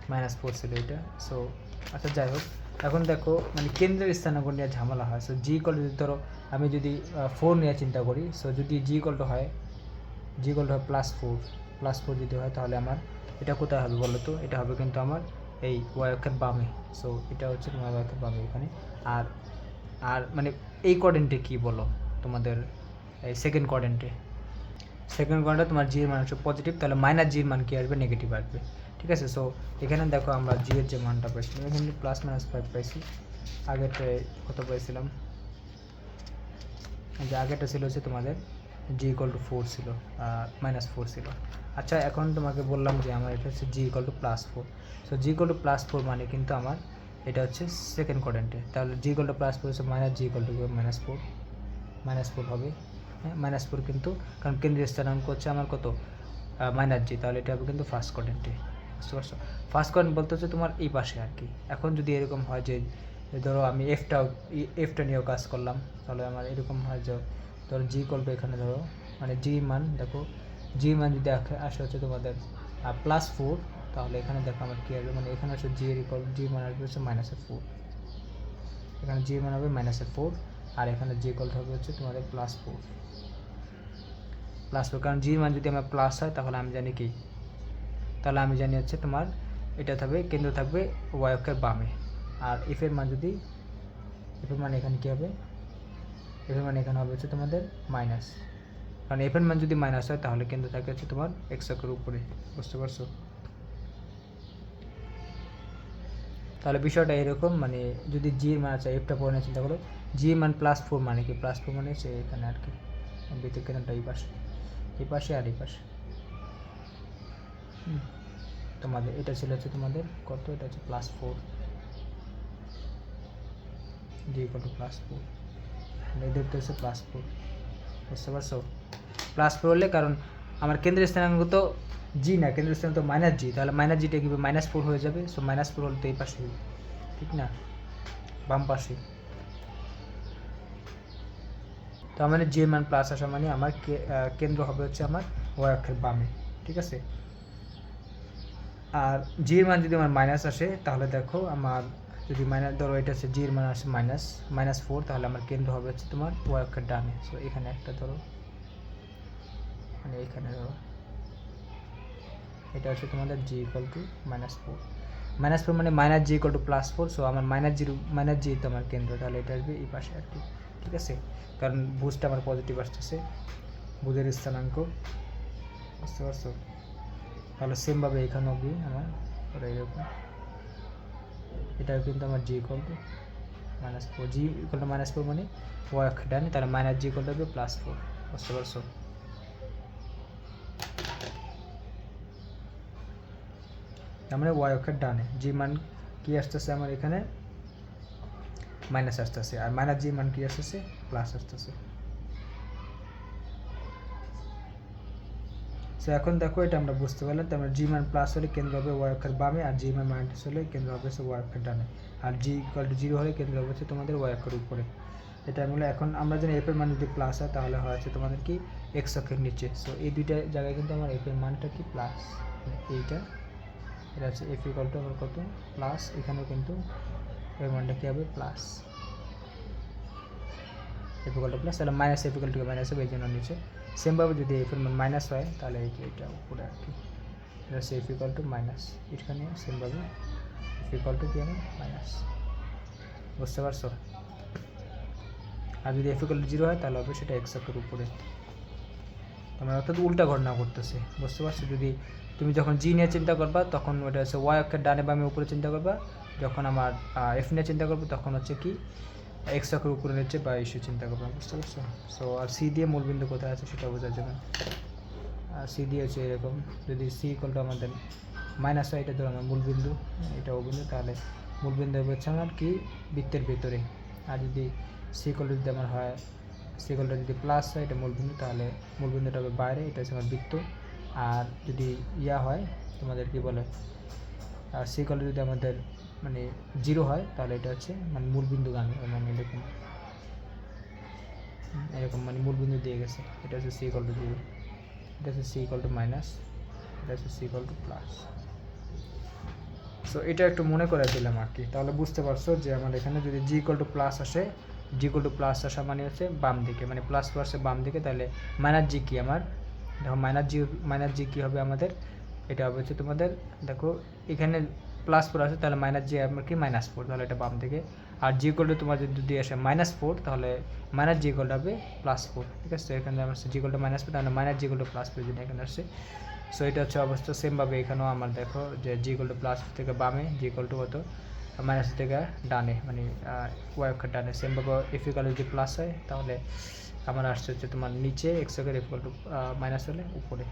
A: -4 ছিল এটা। সো আচ্ছা যাই হোক, এখন দেখো মানে কেন্দ্রের স্থানাঙ্ক নিয়ে ঝামেলা হয়। সো জি ইকুয়াল টু যদি ধরো আমি যদি 4 নিয়ে চিন্তা করি, সো যদি জি ইকুয়াল টু হয় +4 যদি হয়, তাহলে আমার এটা কোথায় হবে বলো তো, এটা হবে কিন্তু আমার এই ওয়াই অক্ষের বামে। সো এটা হচ্ছে তোমার ওয়াই অক্ষের বামে এখানে, আর মানে এই কোঅর্ডিনেটে কী বলো তোমাদের এই সেকেন্ড কোঅর্ডিনেটে, সেকেন্ড কোয়ার্টার তোমার জি এর মান হচ্ছে পজিটিভ, তাহলে মাইনাস জি এর মান কি আসবে, নেগেটিভ আসবে। ঠিক আছে, সো এখানে দেখো আমরা জি এর যে মানটা পাইছিলাম এখানে +-5 পাইছি, আগেরটায় কত পাইছিলাম, যে আগেরটা ছিল হচ্ছে তোমাদের জি ইকুয়াল টু 4 ছিল, -4 ছিল। আচ্ছা এখন তোমাকে বললাম যে আমার এটা হচ্ছে G equal to +4, so G equal to +4 মানে কিন্তু আমার এটা হচ্ছে সেকেন্ড কোয়াড্রেন্টে, তাহলে জি ইকুয়াল টু +4 হচ্ছে মাইনাস জি ইকুয়াল টু -4 হবে, হ্যাঁ -4 কিন্তু, কারণ কেন্দ্রীয় স্থানাঙ্ক হচ্ছে আমার কত, -জি, তাহলে এটা হবে কিন্তু ফার্স্ট কোয়াড্রেন্টে। বুঝতে পারছো, ফার্স্ট কোয়াড্রেন্ট বলতে হচ্ছে তোমার এই পাশে আর কি। এখন যদি এরকম হয় যে ধরো আমি এফটা নিয়েও কাজ করলাম, তাহলে আমার এরকম হয় যে ধরো জি ইকুয়াল টু এখানে ধরো মানে জি মান দেখো, জি মান যদি আসে হচ্ছে তোমাদের +4, তাহলে এখানে দেখো আমার কী আসবে, মানে এখানে হচ্ছে জি এর ইকুয়াল জি মান আসবে হচ্ছে -4, এখানে জি মান হবে -4, আর এখানে জি ইকুয়াল হবে হচ্ছে তোমাদের +4, কারণ জি মান যদি আমার প্লাস হয় তাহলে আমি জানি কি, তাহলে আমি জানি হচ্ছে তোমার এটা থাকবে, কেন্দ্র থাকবে ওয়াই অক্ষের বামে। আর এফের মান যদি, এফের মান এখানে কী হবে, এফের মান এখানে হবে হচ্ছে তোমাদের মাইনাস, কারণ এফের মান যদি মাইনাস হয় তাহলে কেন্দ্র থাকে হচ্ছে তোমার এক্স অক্ষের উপরে। বুঝতে পারছো, তাহলে বিষয়টা এরকম, মানে যদি জি এর মান আছে, এফটা পরে নিয়ে চিন্তা করো, জি এর মান +4 মানে কি, +4 মানে হচ্ছে এখানে আর কি, বৃত্তের কেন্দ্রটা এই পাশে আর এই পাশে। তোমাদের এটা ছিল হচ্ছে তোমাদের কত, এটা হচ্ছে +4, জি ইকুয়াল টু +4, এদের তো হচ্ছে +4। বুঝতে পারছো, +4 হলে, কারণ আমার কেন্দ্রের স্থানাঙ্ক তো জি না, কেন্দ্রের স্থানাঙ্ক তো -জি, তাহলে -জিটা কি -4 হয়ে যাবে, সো -4 হলে তো এই পাশে, ঠিক না, বাম পাশে। তো আমার জি মান প্লাস আসা মানে আমার কেন্দ্র হবে হচ্ছে আমার ওয়াই অক্ষের বামে। ঠিক আছে, আর জি এর মান যদি আমার মাইনাস আসে তাহলে দেখো আমার যদি মাইনাস, ধরো এটা হচ্ছে জি এর মান আসে -4, তাহলে আমার কেন্দ্র হবে হচ্ছে তোমার ওয়াই অক্ষের ডানে। সো এখানে একটা ধরো, মানে এখানে ধরো এটা হচ্ছে তোমাদের জি ইকুয়াল টু -4, -4 মানে জি ইকুয়াল টু +4, সো আমার জি তো আমার কেন্দ্র, তাহলে এটা আসবে এই পাশে আর কি। ঠিক আছে, কারণ বুঝটা আমার পজিটিভ আসতেছে, বুঝের স্থানাঙ্ক। বুঝতে পারছো, তাহলে সেমভাবে এখানে অবধি আমার এরকম, এটাও কিন্তু আমার G equal to -4, G equal to -4 মানে ওয়াই অক্ষের ডানে, তাহলে জি ইকুয়াল টু হবে +4। বুঝতে পারছো, তার মানে ওয়াই অক্ষের ডানে জি মান কি আসতেছে আমার এখানে মাইনাস আসতেছে, আর জি মান কি আসতেছে, প্লাস আসতেছে। সো এখন দেখো এটা আমরা বুঝতে পারলাম, তার মানে জি মান প্লাস হলে কেন্দ্র হবে ওয়াই অক্ষের বামে, আর জি মান মাইনাস হলে কেন্দ্র হবে ওয়াই অক্ষের ডানে, আর জি ইকুয়াল টু 0 হলে কেন্দ্র হবে তোমাদের ওয়াই অক্ষের উপরে। এটা হলো, এখন আমরা জানি এফ এর মান যদি প্লাস হয় তাহলে হয় হচ্ছে তোমাদের কি এক্স অক্ষের নিচে। সো এই দুইটা জায়গায় কিন্তু আমার এফ এর মানটা কি প্লাস, এইটা এটা হচ্ছে এফ ইকুয়াল টু আমার কত প্লাস, এখানেও কিন্তু এর মানটা কী হবে plus, F equal to plus, তাহলে minus F equal to minus হবে, এই জন্য নিচে। সেমভাবে যদি এফ এর মান মাইনাস হয় তাহলে এটা উপরে আর কি, এটা হচ্ছে এফ ইকুয়াল টু মাইনাস, এখানে সেমভাবে এফ ইকুয়াল টু কি হবে মাইনাস। বুঝতে পারছো, আর যদি এফ ইকুয়াল টু 0 হয় তাহলে হবে সেটা এক্স অক্ষের উপরে, তোমার অর্থাৎ উল্টা ঘটনা করতেছে। বুঝতে পারছো, যদি তুমি যখন জি নিয়ে চিন্তা করবা তখন ওটা হচ্ছে ওয়াই অক্ষের ডানে বামে উপরে চিন্তা করবা, যখন আমার এফ নিয়ে চিন্তা করবো তখন হচ্ছে কি এক্স অক্ষের উপরে নিচ্ছে বা ইস্যু চিন্তা করবা। বুঝতে পারছো, সো আর সি দিয়ে মূলবিন্দু কোথায় আছে সেটা বোঝার জন্য, আর সি দিয়ে হচ্ছে এরকম, যদি সি ইকুয়াল টু আমাদের মাইনাস হয়, এটা ধরো আমার মূলবিন্দু, এটা ও বিন্দু, তাহলে মূলবিন্দু হচ্ছে আমার কি বৃত্তের ভেতরে, আর যদি সি ইকুয়াল টু যদি আমার হয়, সি ইকুয়াল টু যদি প্লাস হয় এটা মূলবিন্দু, তাহলে মূলবিন্দুটা হবে বাইরে, এটা হচ্ছে আমার বৃত্ত। আর যদি ইয়া হয় তোমাদের কি বলে, আর সি ইকুয়াল টু যদি আমাদের মানে 0 হয় তাহলে এটা হচ্ছে মানে মূলবিন্দুগামী, মানে এরকম মানে মূলবিন্দু দিয়ে গেছে, এটা হচ্ছে সি ইকুয়াল টু 0, এটা হচ্ছে সি ইকুয়াল টু মাইনাস, এটা হচ্ছে C equal to plus. So এটা একটু মনে করে দিলাম আর কি, তাহলে বুঝতে পারছো যে আমার এখানে যদি জি ইকুয়াল টু প্লাস আসে, জি ইকুয়াল টু প্লাস আসা মানে হচ্ছে বাম দিকে, মানে প্লাস আসে বাম দিকে, তাহলে মাইনাস জি কি আমার, দেখো মাইনাস জি কী হবে আমাদের, এটা হবে হচ্ছে তোমাদের দেখো এখানে +4 আছে, তাহলে -j আমার কি -4, তাহলে এটা বাম দিকে। আর জি ইকুয়াল টু তোমার যদি আসে -4 তাহলে মাইনাস জি ইকুয়াল টু হবে +4, ঠিক আছে। এখানে আসছে জি ইকুয়াল টু -4 তাহলে মাইনাস জি ইকুয়াল টু +4 যদি এখানে আসছে। সো এটা হচ্ছে অবস্থা। সেমভাবে এখানেও আমার দেখো যে জি ইকুয়াল টু প্লাস থেকে বামে, জি ইকুয়াল টু কত মাইনাস থেকে ডানে, মানে ওয়াই অক্ষের ডানে। সেমভাবে এফ ইকুয়াল যদি প্লাস হয় তাহলে আমার আসছে হচ্ছে তোমার নিচে, এক্স অক্ষের এফ ইকুয়াল টু মাইনাস হলে উপরে।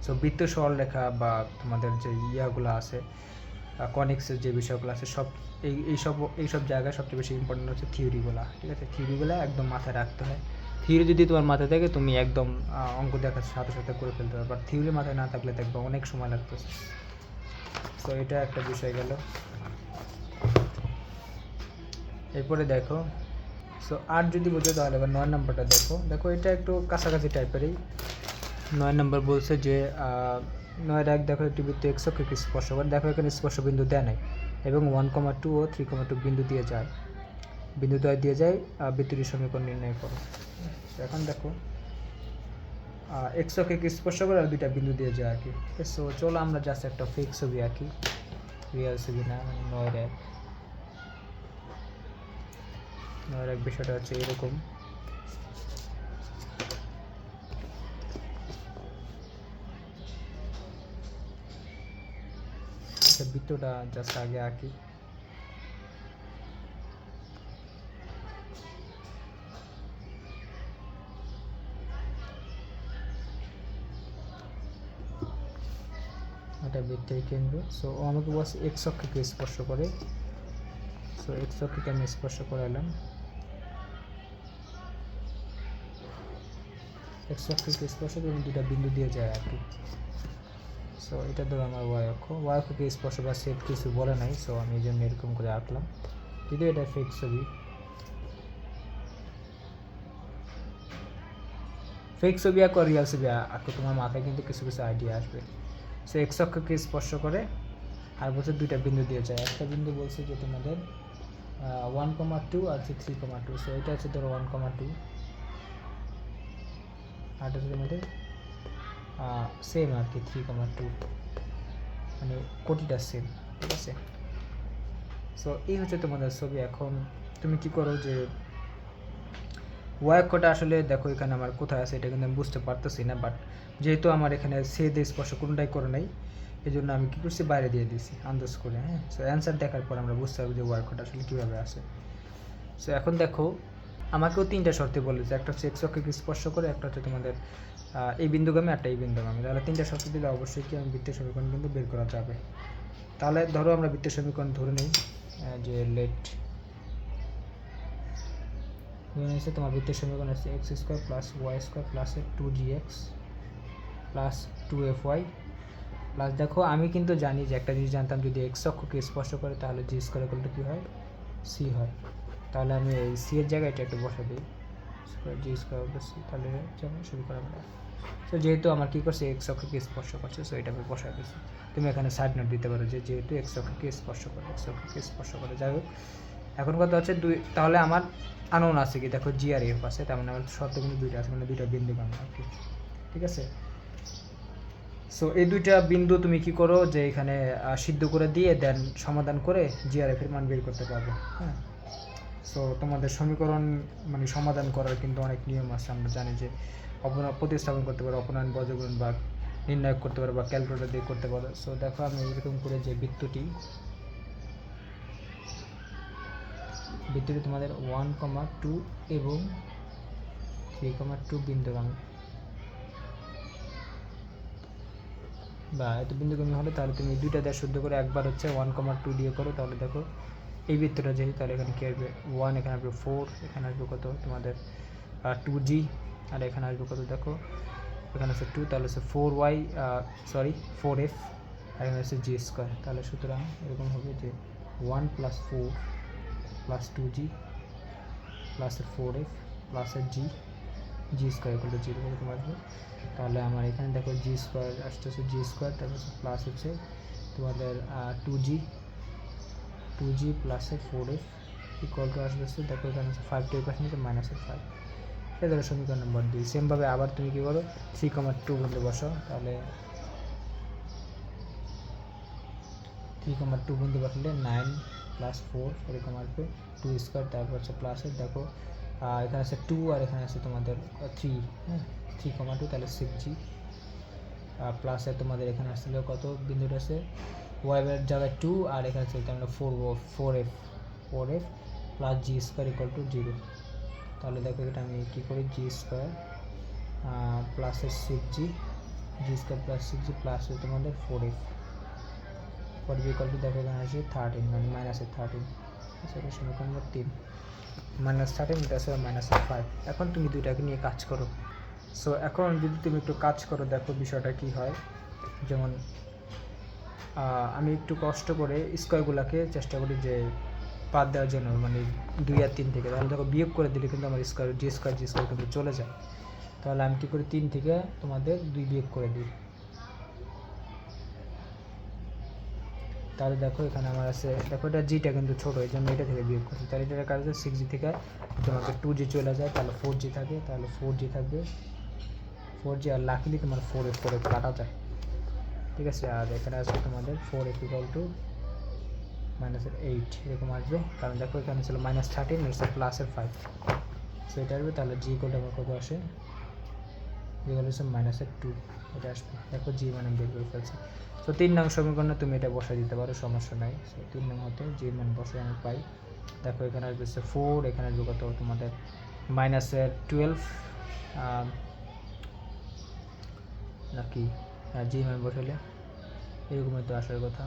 A: সো বৃত্ত সরলরেখা বা তোমাদের যে ইয়াগুলো আছে, কনিক্সের যে বিষয়গুলো আছে, সব এইসব জায়গায় সবচেয়ে বেশি ইম্পর্টেন্ট হচ্ছে থিওরিগুলো, ঠিক আছে। থিওরিগুলো একদম মাথায় রাখতে হয়। থিওরি যদি তোমার মাথায় থাকে তুমি একদম অঙ্ক দেখার সাথে সাথে করে ফেলতে পারবে, বাট থিওরি মাথায় না থাকলে দেখবে অনেক সময় লাগতেছে। সো এটা একটা বিষয় গেল। এরপরে দেখো, সো 8 যদি বোঝো তাহলে এবার 9 নম্বরটা দেখো এটা একটু কাছাকাছি টাইপেরই। 9 নম্বর বলছে যে 9 দেখো একটি বৃত্ত এক্স অক্ষকে স্পর্শ করে। দেখো এখানে স্পর্শ বিন্দু দেয় নাই এবং 1,2 ও 3,2 বিন্দু দিয়ে যায়, বিন্দু দ্বয় দিয়ে যায়। বৃত্তটির সমীকরণ নির্ণয় করো। এখন দেখো এক্স অক্ষকে স্পর্শ করে আর দুইটা বিন্দু দিয়ে যায় আর কি। সো চলো আমরা জাস্ট একটা ফেক ছবি আঁকি, রিয়েল ছবি না, মানে 9 বিষয়টা হচ্ছে এরকম। বৃত্তটা জাস্ট আগে আঁকি। এটা বৃত্তের কেন্দ্র। সো আমাকে বলছে এক্স অক্ষকে স্পর্শ করে। সো এক্স অক্ষকে আমি স্পর্শ করালাম, এক্স অক্ষকে স্পর্শ করে দুটা বিন্দু দিয়ে যায় আর কি। সো এটা ধরো আমার ওয়াই অক্ষ, ওয়াই অক্ষকে স্পর্শ বা সেট কিছু বলে নাই, সো আমি এই জন্য এরকম করে আঁকলাম, যদিও এটা ফেক ছবি। ফেক ছবি আঁকো আর রিয়াল ছবি আঁকো, তোমার মাথায় কিন্তু কিছু কিছু আইডিয়া আসবে। সো এক্স অক্ষকে স্পর্শ করে আর বলছে দুইটা বিন্দু দিয়ে যায়। একটা বিন্দু বলছে যে তোমাদের 1,2 আর হচ্ছে 3,2। সো এটা হচ্ছে ধরো 1,2, আর হচ্ছে তোমাদের সেম আর কি 3,2, মানে কোটিটা সেম, ঠিক আছে। সো এই হচ্ছে তোমাদের ছবি। এখন তুমি কি করো যে ওয়াই অক্ষটা আসলে দেখো এখানে আমার কোথায় আছে এটা কিন্তু আমি বুঝতে পারতেছি না, বাট যেহেতু আমার এখানে ছেদ স্পর্শ কোনোটাই করে নাই, এই জন্য আমি কী করছি বাইরে দিয়ে দিয়েছি আন্দাজ করে। হ্যাঁ, সো অ্যান্সার দেখার পর আমরা বুঝতে পারবো যে ওয়াই অক্ষটা আসলে কীভাবে আসে। সো এখন দেখো আমাকেও তিনটা শর্তে বলেছে, একটা হচ্ছে এক্স অক্ষকে স্পর্শ করে, একটা হচ্ছে তোমাদের এই বিন্দুগামী, একটা এই বিন্দুগামী। তাহলে তিনটা শর্ত দিলে অবশ্যই কি আমি বৃত্তের সমীকরণ কিন্তু বের করা যাবে। তাহলে ধরো আমরা বৃত্তের সমীকরণ ধরে নিই যে লেট হচ্ছে তোমার বৃত্তের সমীকরণ আছে X square plus Y square plus 2gx plus 2fy plus, দেখো আমি কিন্তু জানি যে একটা জিনিস জানতাম, যদি এক্স অক্ষকে স্পর্শ করে তাহলে জি স্কোয়ার ইকুয়াল টু কী হয়, সি হয়। তাহলে আমি এই সি এর জায়গায় এটা একটু বসা দিই, স্কোয়ার জি স্কোয়ার সি, তাহলে যেমন শুরু করা আমরা। সো যেহেতু আমার কী করছে এক্স অক্ষকে স্পর্শ করছে, সো এটা আমি বসাই দিচ্ছি। তুমি এখানে সাইড নোট দিতে পারো যে যেহেতু এক্স অক্ষকে স্পর্শ করে, এক্স অক্ষকে স্পর্শ করে। যাই হোক, এখন কথা হচ্ছে তাহলে আমার আনউন আছে কি, দেখো জি আর এফ আছে, তার মানে আমার শর্ত কিন্তু দুইটা আছে, মানে দুইটা বিন্দু বানানো আর কি, ঠিক আছে। সো এই দুইটা বিন্দু তুমি কি করো যে এখানে সিদ্ধ করে দিয়ে দেন সমাধান করে জি আর এফ এর মান বের করতে পারবে। হ্যাঁ, সো তোমাদের সমীকরণ মানে সমাধান করার কিন্তু অনেক নিয়ম আছে, আমরা জানি যে প্রতিস্থাপন করতে পারো, অপনয়ন বর্গগুণ বা নির্ণয় করতে পারো বা ক্যালকুলেটর দিয়ে করতে পারো। সো দেখো আমি এরকম করে যে বৃত্তটি তোমাদের 1,2 এবং 3,2 বিন্দুগামী বা এত বিন্দুগামী হলে তাহলে তুমি দুইটা দিয়ে শুদ্ধ করে একবার হচ্ছে 1,2 দিয়ে করো, তাহলে দেখো এই বৃত্তটা যেহেতু, তাহলে এখানে কী আসবে 1, এখানে আসবে 4, এখানে আসবে কত তোমাদের 2g, আর এখানে আসবে কত দেখো এখানে হচ্ছে 2, তাহলে হচ্ছে 4y, সরি 4f, আর এখানে হচ্ছে জি স্কোয়ার। তাহলে সুতরাং এরকম হবে যে 1 + 4 + 2g + 4f + G square equal to 0 এরকম আসবে। তাহলে আমার এখানে দেখো জি স্কোয়ার আসতেছে, জি স্কোয়ার, তারপর প্লাস হচ্ছে তোমাদের 2g + 4f ইকুয়াল টু আসতেছে, দেখো এখানে হচ্ছে 5 টের পাশে নিচে -5। এটা ধরো সমীকরণ নম্বর 2। সেমভাবে আবার তুমি কী করো 3,2 বিন্দু বসাও, তাহলে 3,2 বিন্দু বসালে 9 প্লাস 4 এরকম আসবে 2 স্কোয়ার, তারপর হচ্ছে প্লাসের দেখো এখানে আছে 2 আর এখানে আছে তোমাদের 3, হ্যাঁ 3,2 তাহলে 6g প্লাসে তোমাদের এখানে আসলে কত বিন্দুটা আছে ওয়াইয়ের জায়গায় 2 আর এখানে আছে আমরা 4f plus G square equal to 0। তাহলে দেখো এটা আমি কী করি জি স্কোয়ার প্লাসের 6g G square plus 6g plus তোমাদের 4f ইকুয়াল টু দেখো এখানে আছে 13 মানে -13 সেটা সমীকরণ নম্বর 3 -13 এটা আছে -5। এখন তুমি দুইটাকে নিয়ে কাজ করো। সো এখন যদি তুমি একটু কাজ করো দেখো বিষয়টা কি হয়। যেমন আমি একটু কষ্ট করে স্কোয়ারগুলোকে চেষ্টা করি যে বাদ দেওয়ার জন্য, মানে 2 আর 3 থেকে, তাহলে দেখো বিয়োগ করে দিলে কিন্তু আমার জি স্কোয়ার কিন্তু চলে যায়। তাহলে আমি কী করি 3 থেকে তোমাদের 2 বিয়োগ করে দিই। তাহলে দেখো এখানে আমার আছে দেখো এটা জিটা কিন্তু ছোটো, এই জন্য এটা থেকে বিয়োগ করছি। তাহলে এটার কাছে 6g থেকে তোমাকে 2g চলে যায়, তাহলে 4g থাকে, তাহলে 4g থাকবে 4g আর লাকিলি তোমার 4f কাটা যায়, ঠিক আছে। আর এখানে আসবে তোমাদের 4f ইকুয়াল টু -8 এরকম আসবে, কারণ দেখো এখানে ছিল -13 হচ্ছে প্লাসের 5, সো এটা আসবে। তাহলে জি ইকুয়াল আমার কত আসে, জি ইকুয়াল হচ্ছে -2 এটা আসবে। দেখো জি মানে বের করে ফেলছে। তো 3 নং সমীকরণে তুমি এটা বসাই দিতে পারো, সমস্যা নাই। সো 3 নং হতে জি মান বসে আমি পাই। দেখো এখানে আসবে 4, এখানে আসবে কত তোমাদের -12 নাকি জি মান বসালে এরকমই তো আসার কথা।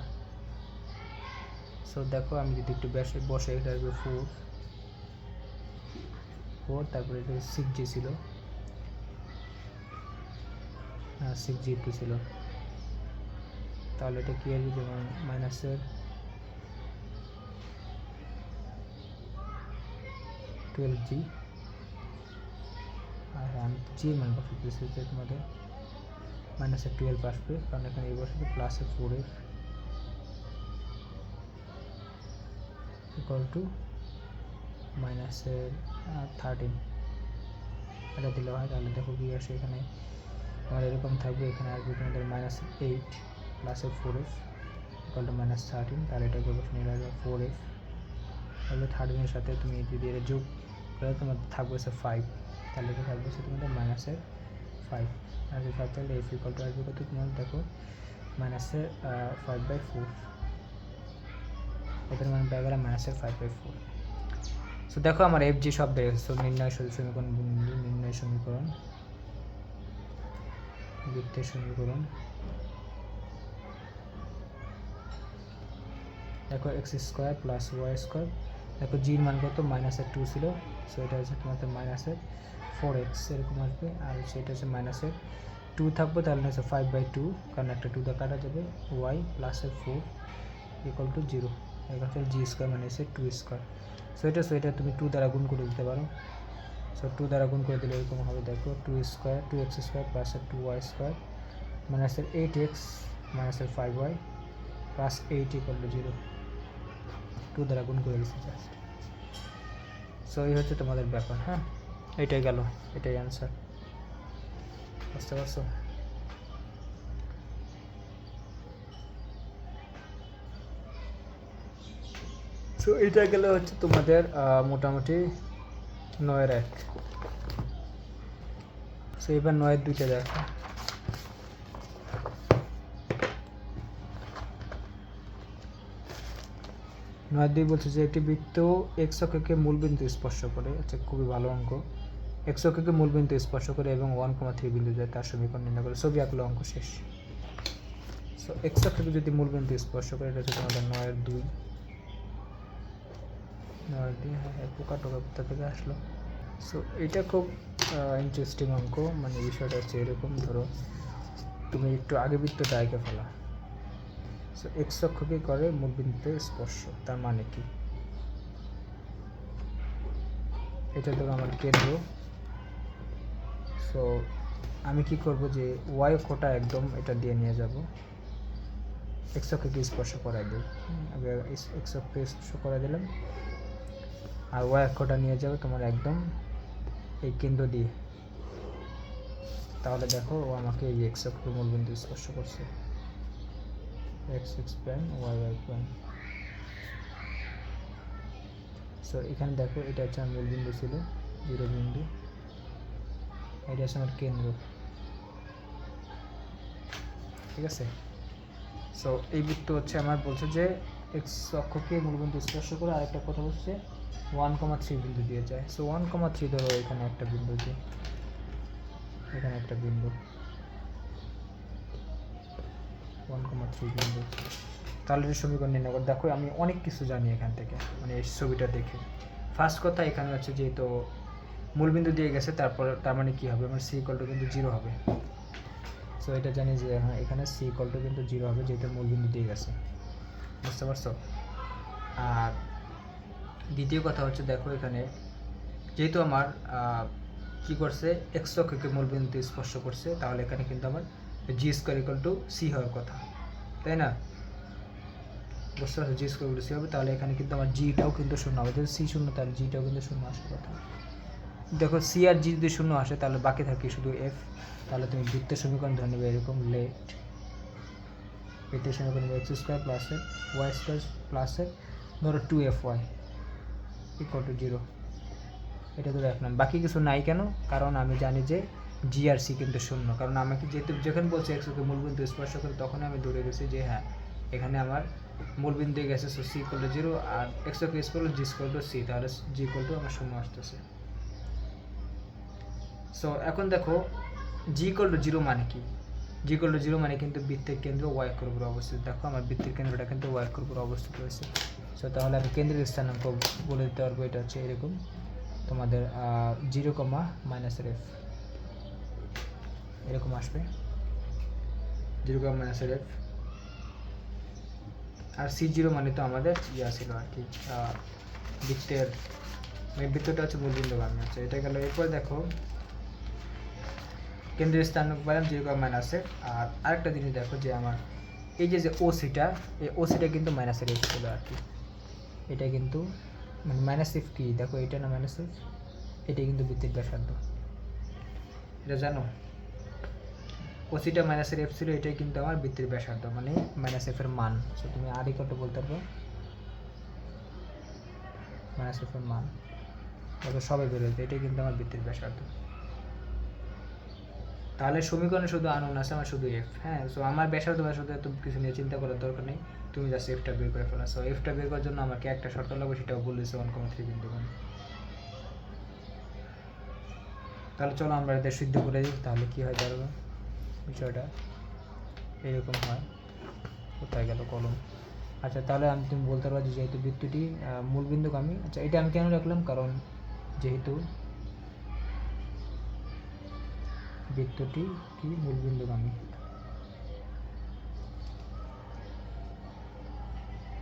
A: সো দেখো আমি যদি একটু বসে এটা আসবে 4, তারপরে এটা 6g ছিল, 6g একটু ছিল, তাহলে এটা কী আসবে যেমন -12g আর আমি জি মান বসাতেছি যে তোমাদের -12 আসবে, কারণ এখানে এই বসাতে প্লাসে 4f ইকুয়াল টু -13 এটা দিলে হয়। তাহলে দেখো কি আসে এখানে আমার এরকম থাকবে, এখানে আসবে তোমাদের -8 প্লাসের 4f ইকুয়াল টু -13, তাহলে এটাকে বসে নিয়ে আসবে 4f, তাহলে 13-এর সাথে তুমি যদি এটা যোগ করে তোমার থাকবে হচ্ছে 5, তাহলে এটা থাকবে হচ্ছে তোমাদের -5 তাহলে f ইকুয়াল টু আসবে কত তোমার দেখো -5/4, এটার মানে পেয়ে গেলাম -5/4। সো দেখো আমার এফ জি সব বেড়ে গেছে। নির্ণয় সমীকরণ বিন্দু, নির্ণয় সমীকরণ, বৃত্তের সমীকরণ, দেখো x² প্লাস y², দেখো জির মান কত -2 ছিল, সো এটা হচ্ছে তোমাদের -4x এরকম আসবে, আর সেটা হচ্ছে -2 থাকবে, তাহলে হচ্ছে 5/2, কারণ একটা 2 কাটা যাবে, y +4 ইকুয়াল টু 0, এখানে g² মানে হচ্ছে 2²। সো এটা তুমি 2 দ্বারা গুণ করে দিতে পারো। সো 2 দ্বারা গুণ করে দিলে এরকম হবে, দেখো 2x² plus 2y² -8x -5y plus 8 equal to 0, 2 দ্বারা গুণ করে দিচ্ছি জাস্ট। সো এই হচ্ছে তোমাদের ব্যাপার। হ্যাঁ, এটাই গেল, এটাই অ্যান্সার, বুঝতে পারছো? সো এটা গেল হচ্ছে তোমাদের মোটামুটি 9-1। সো এবার 9-2টা দেখো। 9-2 বলছে যে একটি বৃত্ত x অক্ষকে মূলবিন্দু স্পর্শ করে, আচ্ছা খুবই ভালো অঙ্ক, x অক্ষকে মূলবিন্দু স্পর্শ করে এবং 1,3 বিন্দু যায়, তার সমীকরণ নির্ণয় করে। ছবি আঁকলো, অঙ্ক শেষ। সো x অক্ষকে যদি মূলবিন্দু স্পর্শ করে, এটা হচ্ছে তোমাদের 9-2। হ্যাঁ পোকা টোকা কোথা থেকে আসলো। সো এটা খুব ইন্টারেস্টিং অঙ্ক, মানে বিষয়টা হচ্ছে এরকম, ধরো তুমি একটু আগে বৃত্তটা এঁকে ফেলা। সো x অক্ষকে করে মূলবিন্দুতে স্পর্শ, তার মানে কি, এটা ধরো আমার কেন্দ্র। সো আমি কি করব যে y অক্ষটা একদম এটা দিয়ে নিয়ে যাব, x অক্ষকে স্পর্শ করাই দিই, আগে x অক্ষকে স্পর্শ করাই দিলাম, আর y অক্ষটা নিয়ে যাবে তোমার একদম এই কেন্দ্র দিয়ে। তাহলে দেখো ও আমাকে এই x অক্ষকে মূলবিন্দু স্পর্শ করছে, x prime y prime. So এখানে দেখো এটা হচ্ছে আমার মূলবিন্দু ছিল, 0 বিন্দু, এটা হচ্ছে আমার কেন্দ্র, ঠিক আছে। সো এই বৃত্ত হচ্ছে আমার বলছে যে এক্স অক্ষকে মূলবিন্দু স্পর্শ করে, আরেকটা কথা হচ্ছে 1,3 বিন্দু দিয়ে যায়। সো 1,3 ধরো এখানে একটা বিন্দু দিয়ে, এখানে একটা বিন্দু 1,3 বিন্দু, তাহলে যে সমীকরণ নির্ণয় করে। দেখো আমি অনেক কিছু জানি এখান থেকে, মানে এই ছবিটা দেখে। ফার্স্ট কথা এখানে হচ্ছে যেহেতু মূলবিন্দু দিয়ে গেছে, তার মানে কী হবে, আমার সি ইকুয়াল টু কিন্তু 0 হবে। সো এটা জানি যে হ্যাঁ এখানে সি ইকুয়াল টু কিন্তু 0 হবে, যেহেতু মূলবিন্দু দিয়ে গেছে, বুঝতে পারছো। আর দ্বিতীয় কথা হচ্ছে দেখো এখানে যেহেতু আমার কী করছে, এক্স অক্ষকে মূলবিন্দুতে স্পর্শ করছে, তাহলে এখানে কিন্তু আমার G square equal two C হওয়ার কথা, তাই না? বুঝতে পারছো, G square equal two C হবে, তাহলে এখানে কিন্তু আমার জিটাও কিন্তু শূন্য হবে। যদি সি শূন্য তাহলে জিটাও কিন্তু শূন্য আসার কথা। দেখো সি আর জি যদি শূন্য আসে তাহলে বাকি থাকে শুধু এফ। তাহলে তুমি বৃত্তের সমীকরণ ধরে নেবে এরকম, লেট বৃত্তের সমীকরণ X square plus F Y square plus F ধরো 2FY ইকুয়াল টু 0, এটা তো দেখলাম। বাকি কিছু নাই কেন, কারণ আমি জানি যে জি আর সি কিন্তু শূন্য, কারণ আমাকে যেহেতু যখন বলছে এক্সকে মূলবিন্দু স্পর্শ করে তখন আমি ধরে গেছি যে হ্যাঁ এখানে আমার মূলবিন্দু গেছে, সো সি ইকুয়াল টু 0, আর এক্সকে square G square to C, তাহলে জি ইকুয়াল টু আমার শূন্য আসতেছে। সো এখন দেখো জি ইকুয়াল টু 0 মানে কি, জি ইকুয়াল টু 0 মানে কিন্তু বৃত্তের কেন্দ্র ওয়াই অক্ষের উপর অবস্থিত। দেখো আমার বৃত্তের কেন্দ্রটা কিন্তু ওয়াই অক্ষের উপর অবস্থিত রয়েছে। সো তাহলে আমি কেন্দ্রের স্থানাঙ্ক বলে দিতে পারবো, এটা হচ্ছে এরকম তোমাদের 0, -f এরকম আসবে, 0, -f। আর C0 মানে তো আমাদের ইয়া ছিল আর কি, বৃত্তের মানে বৃত্তটা হচ্ছে মূলবিন্দুগামী। আচ্ছা এটা গেল। এরপর দেখো কেন্দ্রের স্থানাঙ্ক পেলাম 0, -f। আর আরেকটা জিনিস দেখো যে আমার এই যে ওসিটা, এই ওসিটা কিন্তু -f ছিল আর কি, এটা কিন্তু মানে -f কি দেখো, এটা না -f, এটাই কিন্তু বৃত্তের ব্যাসার্ধ, এটা জানো। ওসিটা -f ছিল, এটাই কিন্তু আমার বৃত্তের ব্যাসার্ধ, মানে -f এর মান। সো তুমি আর ইকুয়াল টু বলতে পারবে -f এর মান, তবে সবাই বেরোবে, এটাই কিন্তু আমার বৃত্তের ব্যাসার্ধ। তাহলে সমীকরণে শুধু আনউন আছে, আমার শুধু এফ। হ্যাঁ, সো আমার ব্যাসার্ধ এত কিছু নিয়ে চিন্তা করার দরকার নেই, তুমি জাস্ট এফটা বের করে ফেলা। সো এফটা বের করার জন্য আমাকে একটা শর্ত লাগবে, সেটাও বলেছে 1,3 বিন্দু। তাহলে চলো আমরা এদের সিদ্ধ করে দিই, তাহলে কী হয় দাঁড়াবে বিষয়টা এরকম হয়। কোথায় গেল কলম? আচ্ছা তাহলে তুমি বলতে পারো যে যেহেতু বৃত্তটি মূলবিন্দুগামী। আচ্ছা এটা আমি কেন রাখলাম, কারণ যেহেতু বৃত্তটি কি মূলবিন্দুগামী,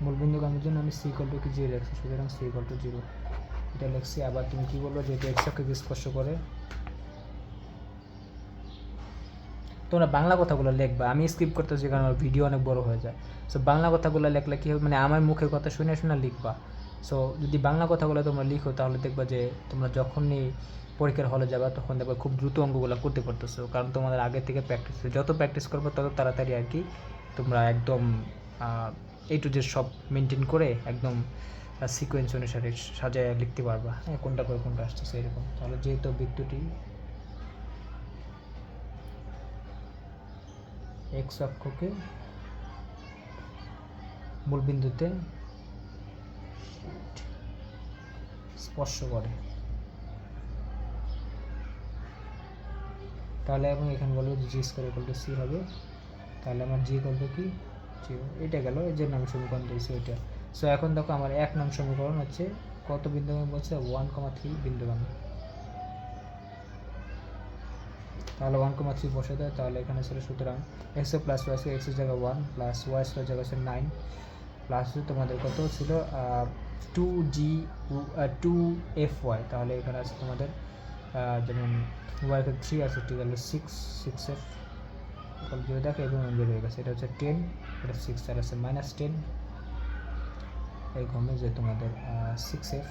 A: মূলবিন্দুগামীর জন্য আমি সি ইকুয়াল টু কি 0 রাখছি, সুতরাং সি ইকুয়াল টু 0 এটা লিখছি। আবার তুমি কি বলবো, যেহেতু এক্স অক্ষকে স্পর্শ করে, তোমরা বাংলা কথাগুলো লিখবা, আমি স্কিপ করতেছি কারণ আমার ভিডিও অনেক বড় হয়ে যায়। সো বাংলা কথাগুলো লিখলে কী হবে, মানে আমার মুখের কথা শুনে শুনে লিখবা। সো যদি বাংলা কথাগুলো তোমরা লিখো তাহলে দেখবা যে তোমরা যখনই পরীক্ষার হলে যাবা তখন দেখবা খুব দ্রুত অঙ্কগুলো করতে পারতেছো, কারণ তোমাদের আগে থেকে প্র্যাকটিস, যত প্র্যাকটিস করবো তত তাড়াতাড়ি আর কি তোমরা একদম A to Z সব মেনটেন করে একদম সিকোয়েন্স অনুসারে সাজায় লিখতে পারবা, হ্যাঁ কোনটা করে কোনটা আসতেছে এরকম। তাহলে যেহেতু বৃত্তটি এক্স অক্ষকে মূলবিন্দুতে স্পর্শ করে, তাহলে এবং এখানে বলবো যে G square equal two C হবে, তাহলে আমার জি ইকুয়াল টু কি 0, এটা গেল এর জন্য আমি সমীকরণ দিয়েছি এটা। সো এখন দেখো আমার 1 নং সমীকরণ হচ্ছে কত বিন্দুগামী বলছে, 1,3 বিন্দুগামী। তাহলে 1,3 বসে দেয়, তাহলে এখানে ছিল সুতরাং এক্স প্লাস ওয়াই স্কোয়ার, এক্সের জায়গায় 1 প্লাস ওয়াই স্কোয়ার জায়গায় হচ্ছে 9 প্লাস তোমাদের কত ছিল 2FY। তাহলে এখানে আছে তোমাদের যেমন ওয়াই 3 আছে, ঠিক আছে 6F যদি দেখো এবং বের হয়ে গেছে, এটা হচ্ছে 10, এটা 6, আর আছে -10 এরকম যে তোমাদের 6F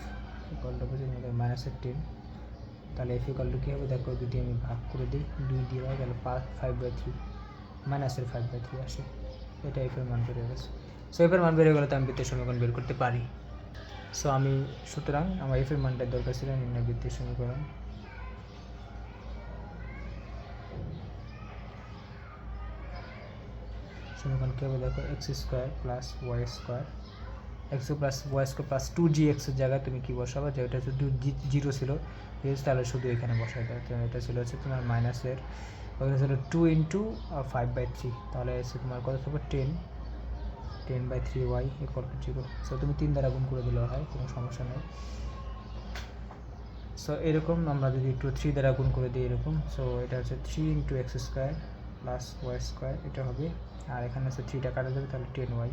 A: ইকুয়াল টু তোমাদের -10। তাহলে এফ ইকুয়াল টু কী হবে দেখো, যদি আমি ভাগ করে দিই 2 দিয়ে হয় তাহলে 5/3 -5/3 আসে, এটা এফের মান বেড়ে গেছে। সো এফের মান বেড়ে গেলে তো আমি বৃত্তের সমীকরণ বের করতে পারি। সো আমি সুতরাং আমার এফ এর মানটার দরকার ছিল নিম্নবৃত্তির সমীকরণ। সমীকরণ কী হবে দেখো, X square plus Y square, X plus Y square plus 2g এক্সের জায়গায় তুমি কী বসাবা, যে ওটা শুধু জিরো ছিল তাহলে শুধু এখানে বসাই দাও। তো এটা ছিল হচ্ছে তোমার মাইনাসের, ওখানে ছিল 2 × 5/3, তাহলে এসে তোমার কত থাকবে 10/3y = 0। সো তুমি 3 দ্বারা গুণ করে দিলেও হয়, কোনো সমস্যা নেই। সো এরকম আমরা যদি একটু 3 দ্বারা গুণ করে দিই এরকম, সো এটা হচ্ছে 3 × x² + y², এটা হবে। আর এখানে হচ্ছে 3টা কাটা যাবে, তাহলে 10y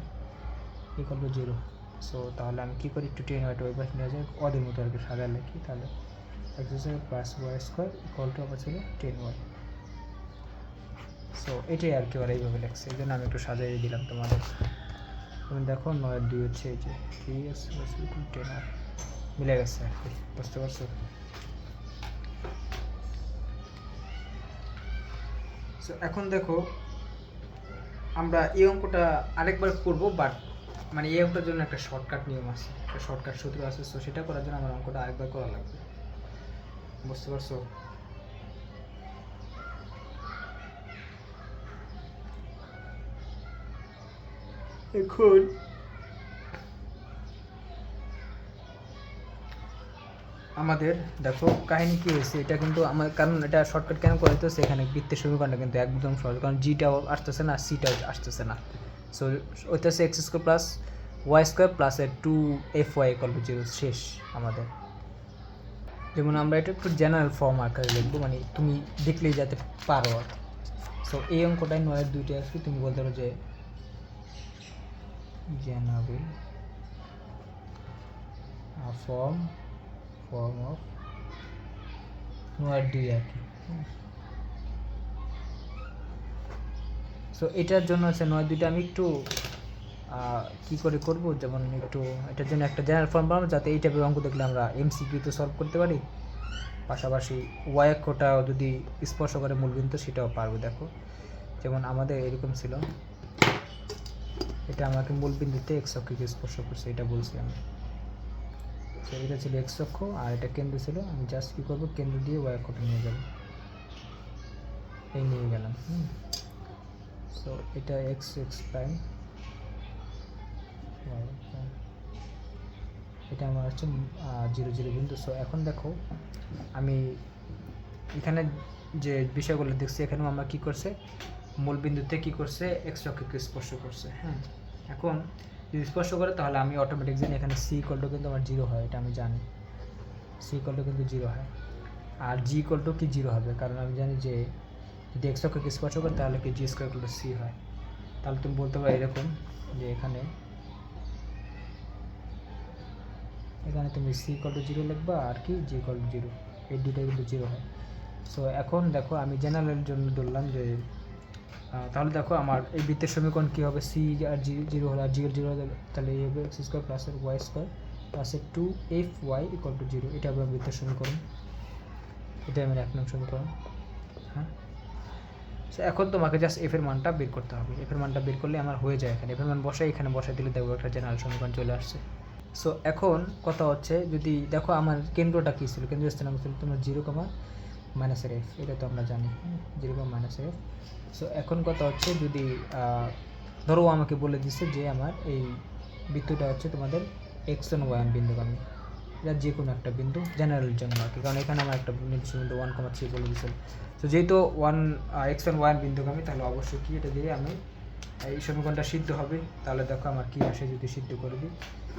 A: = 0। সো তাহলে আমি কী করি, একটু 10yটা ওই পাশে নিয়ে যাই, ওদের মতো আর কি সাজা লিখি, তাহলে x² + y² আমার ছিল 10y। সো এটাই আর কি ওরা এইভাবে লিখছে, এই জন্য আমি একটু সাজাই দিলাম তোমাদের। তুমি দেখো 9-2 হচ্ছে এই যে 3x = 10y মিলে গেছে আর কি, বুঝতে পারছো? সো এখন দেখো আমরা এই অঙ্কটা আরেকবার করব, বাট মানে এই অঙ্কটার জন্য একটা শর্টকাট নিয়ম আছে, একটা শর্টকাট সূত্র আছে। সো সেটা করার জন্য আমার অঙ্কটা আরেকবার করা লাগবে, বুঝতে পারছো? এখন আমাদের দেখো কাহিনী কী হয়েছে, এটা কিন্তু আমার, কারণ এটা শর্টকাট কেন করা হতো, সেখানে বৃত্তের সমীকরণটা কিন্তু একদম সহজ, কারণ জিটাও আসতেছে না, সিটাও আসতেছে না। সো ওইটা হচ্ছে x² + y² + 2fy = 0, শেষ আমাদের। যেমন আমরা এটা একটু জেনারেল ফর্ম আকারে লিখবো, মানে তুমি দেখলেই যাতে পারো আর। সো এই অঙ্কটাই 9-2টা আসবে, তুমি বলতে পারো যে জেনারেল ফর্ম অফ 9-2 আর কি। সো এটার জন্য হচ্ছে 9-2টা আমি একটু কী করে করবো, যেমন একটু এটার জন্য একটা জেনারেল ফর্ম বানাবো, যাতে এই টাইপের অঙ্ক দেখলে আমরা এমসিকিউতে সলভ করতে পারি, পাশাপাশি ওয়াই অক্ষটাও যদি স্পর্শ করে মূলবিন্দু সেটাও পারবো। দেখো যেমন আমাদের এরকম ছিল, এটা আমাকে মূলবিন্দুতে এক্স অক্ষকে স্পর্শ করছে, এটা বলছি আমি। তো এটা ছিল এক্স অক্ষ আর এটা কেন্দ্র ছিল, আমি জাস্ট কী করবো, কেন্দ্র দিয়ে ওয়াই অক্ষটা নিয়ে যাব, এই নিয়ে গেলাম। সো এটা এক্স প্রাইম, এটা আমার হচ্ছে 0 বিন্দু। সো এখন দেখো আমি এখানে যে বিষয়গুলো দেখছি, এখানেও আমরা কী করছে, মূল বিন্দুতে কী করছে, এক্স অক্ষকে স্পর্শ করছে। হ্যাঁ, এখন যদি স্পর্শ করে তাহলে আমি অটোমেটিক জানি এখানে c = কিন্তু আমার 0 হয়, এটা আমি জানি c = কিন্তু 0 হয়। আর g = কি 0 হবে, কারণ আমি জানি যে যদি এক্স অক্ষকে স্পর্শ করে তাহলে কি g² = c হয়। তাহলে তুমি বলতে পারো এরকম যে এখানে তুমি c = 0 লিখবা, আর কি g = 0, এই দুটোই কিন্তু 0 হয়। সো এখন দেখো আমি জেনারেলের জন্য ধরলাম যে তাহলে দেখো আমার এই বৃত্তের সমীকরণ কী হবে, c আর g 0 হলে আর g এর 0 হলে, তাহলে এই হবে x² + y² + 2fy = 0, এটা হবে বৃত্তের সমীকরণ, এটা আমার 1 নং সমীকরণ। হ্যাঁ, সো এখন তোমাকে জাস্ট এফ এর মানটা বের করতে হবে, এফ এর মানটা বের করলে আমার হয়ে যায়, এখানে এফ এর মান বসাই, এখানে বসাই দিলে দেখো একটা জেনারেল সমীকরণ চলে আসছে। সো এখন কথা হচ্ছে, যদি দেখো আমার কেন্দ্রটা কী ছিল, কেন্দ্রীয় স্থানাঙ্ক ছিল তোমার 0, - এটা তো আমরা জানি, 0, - সো এখন কথা হচ্ছে, যদি ধরো আমাকে বলে দিচ্ছে যে আমার এই বৃত্তটা হচ্ছে তোমাদের x1 y1 বিন্দুগামী, এটা যে কোনো একটা বিন্দু জেনারেলের জন্য আর কি, কারণ এখানে আমার একটা নির্দিষ্ট বিন্দু 1,3 বলে দিয়েছিল। তো যেহেতু x1 y1 বিন্দুগামী, তাহলে অবশ্যই কি এটা দিয়ে আমি এই সমীকরণটা সিদ্ধ হবে। তাহলে দেখো আমার কি আসে, যদি সিদ্ধ করে দিই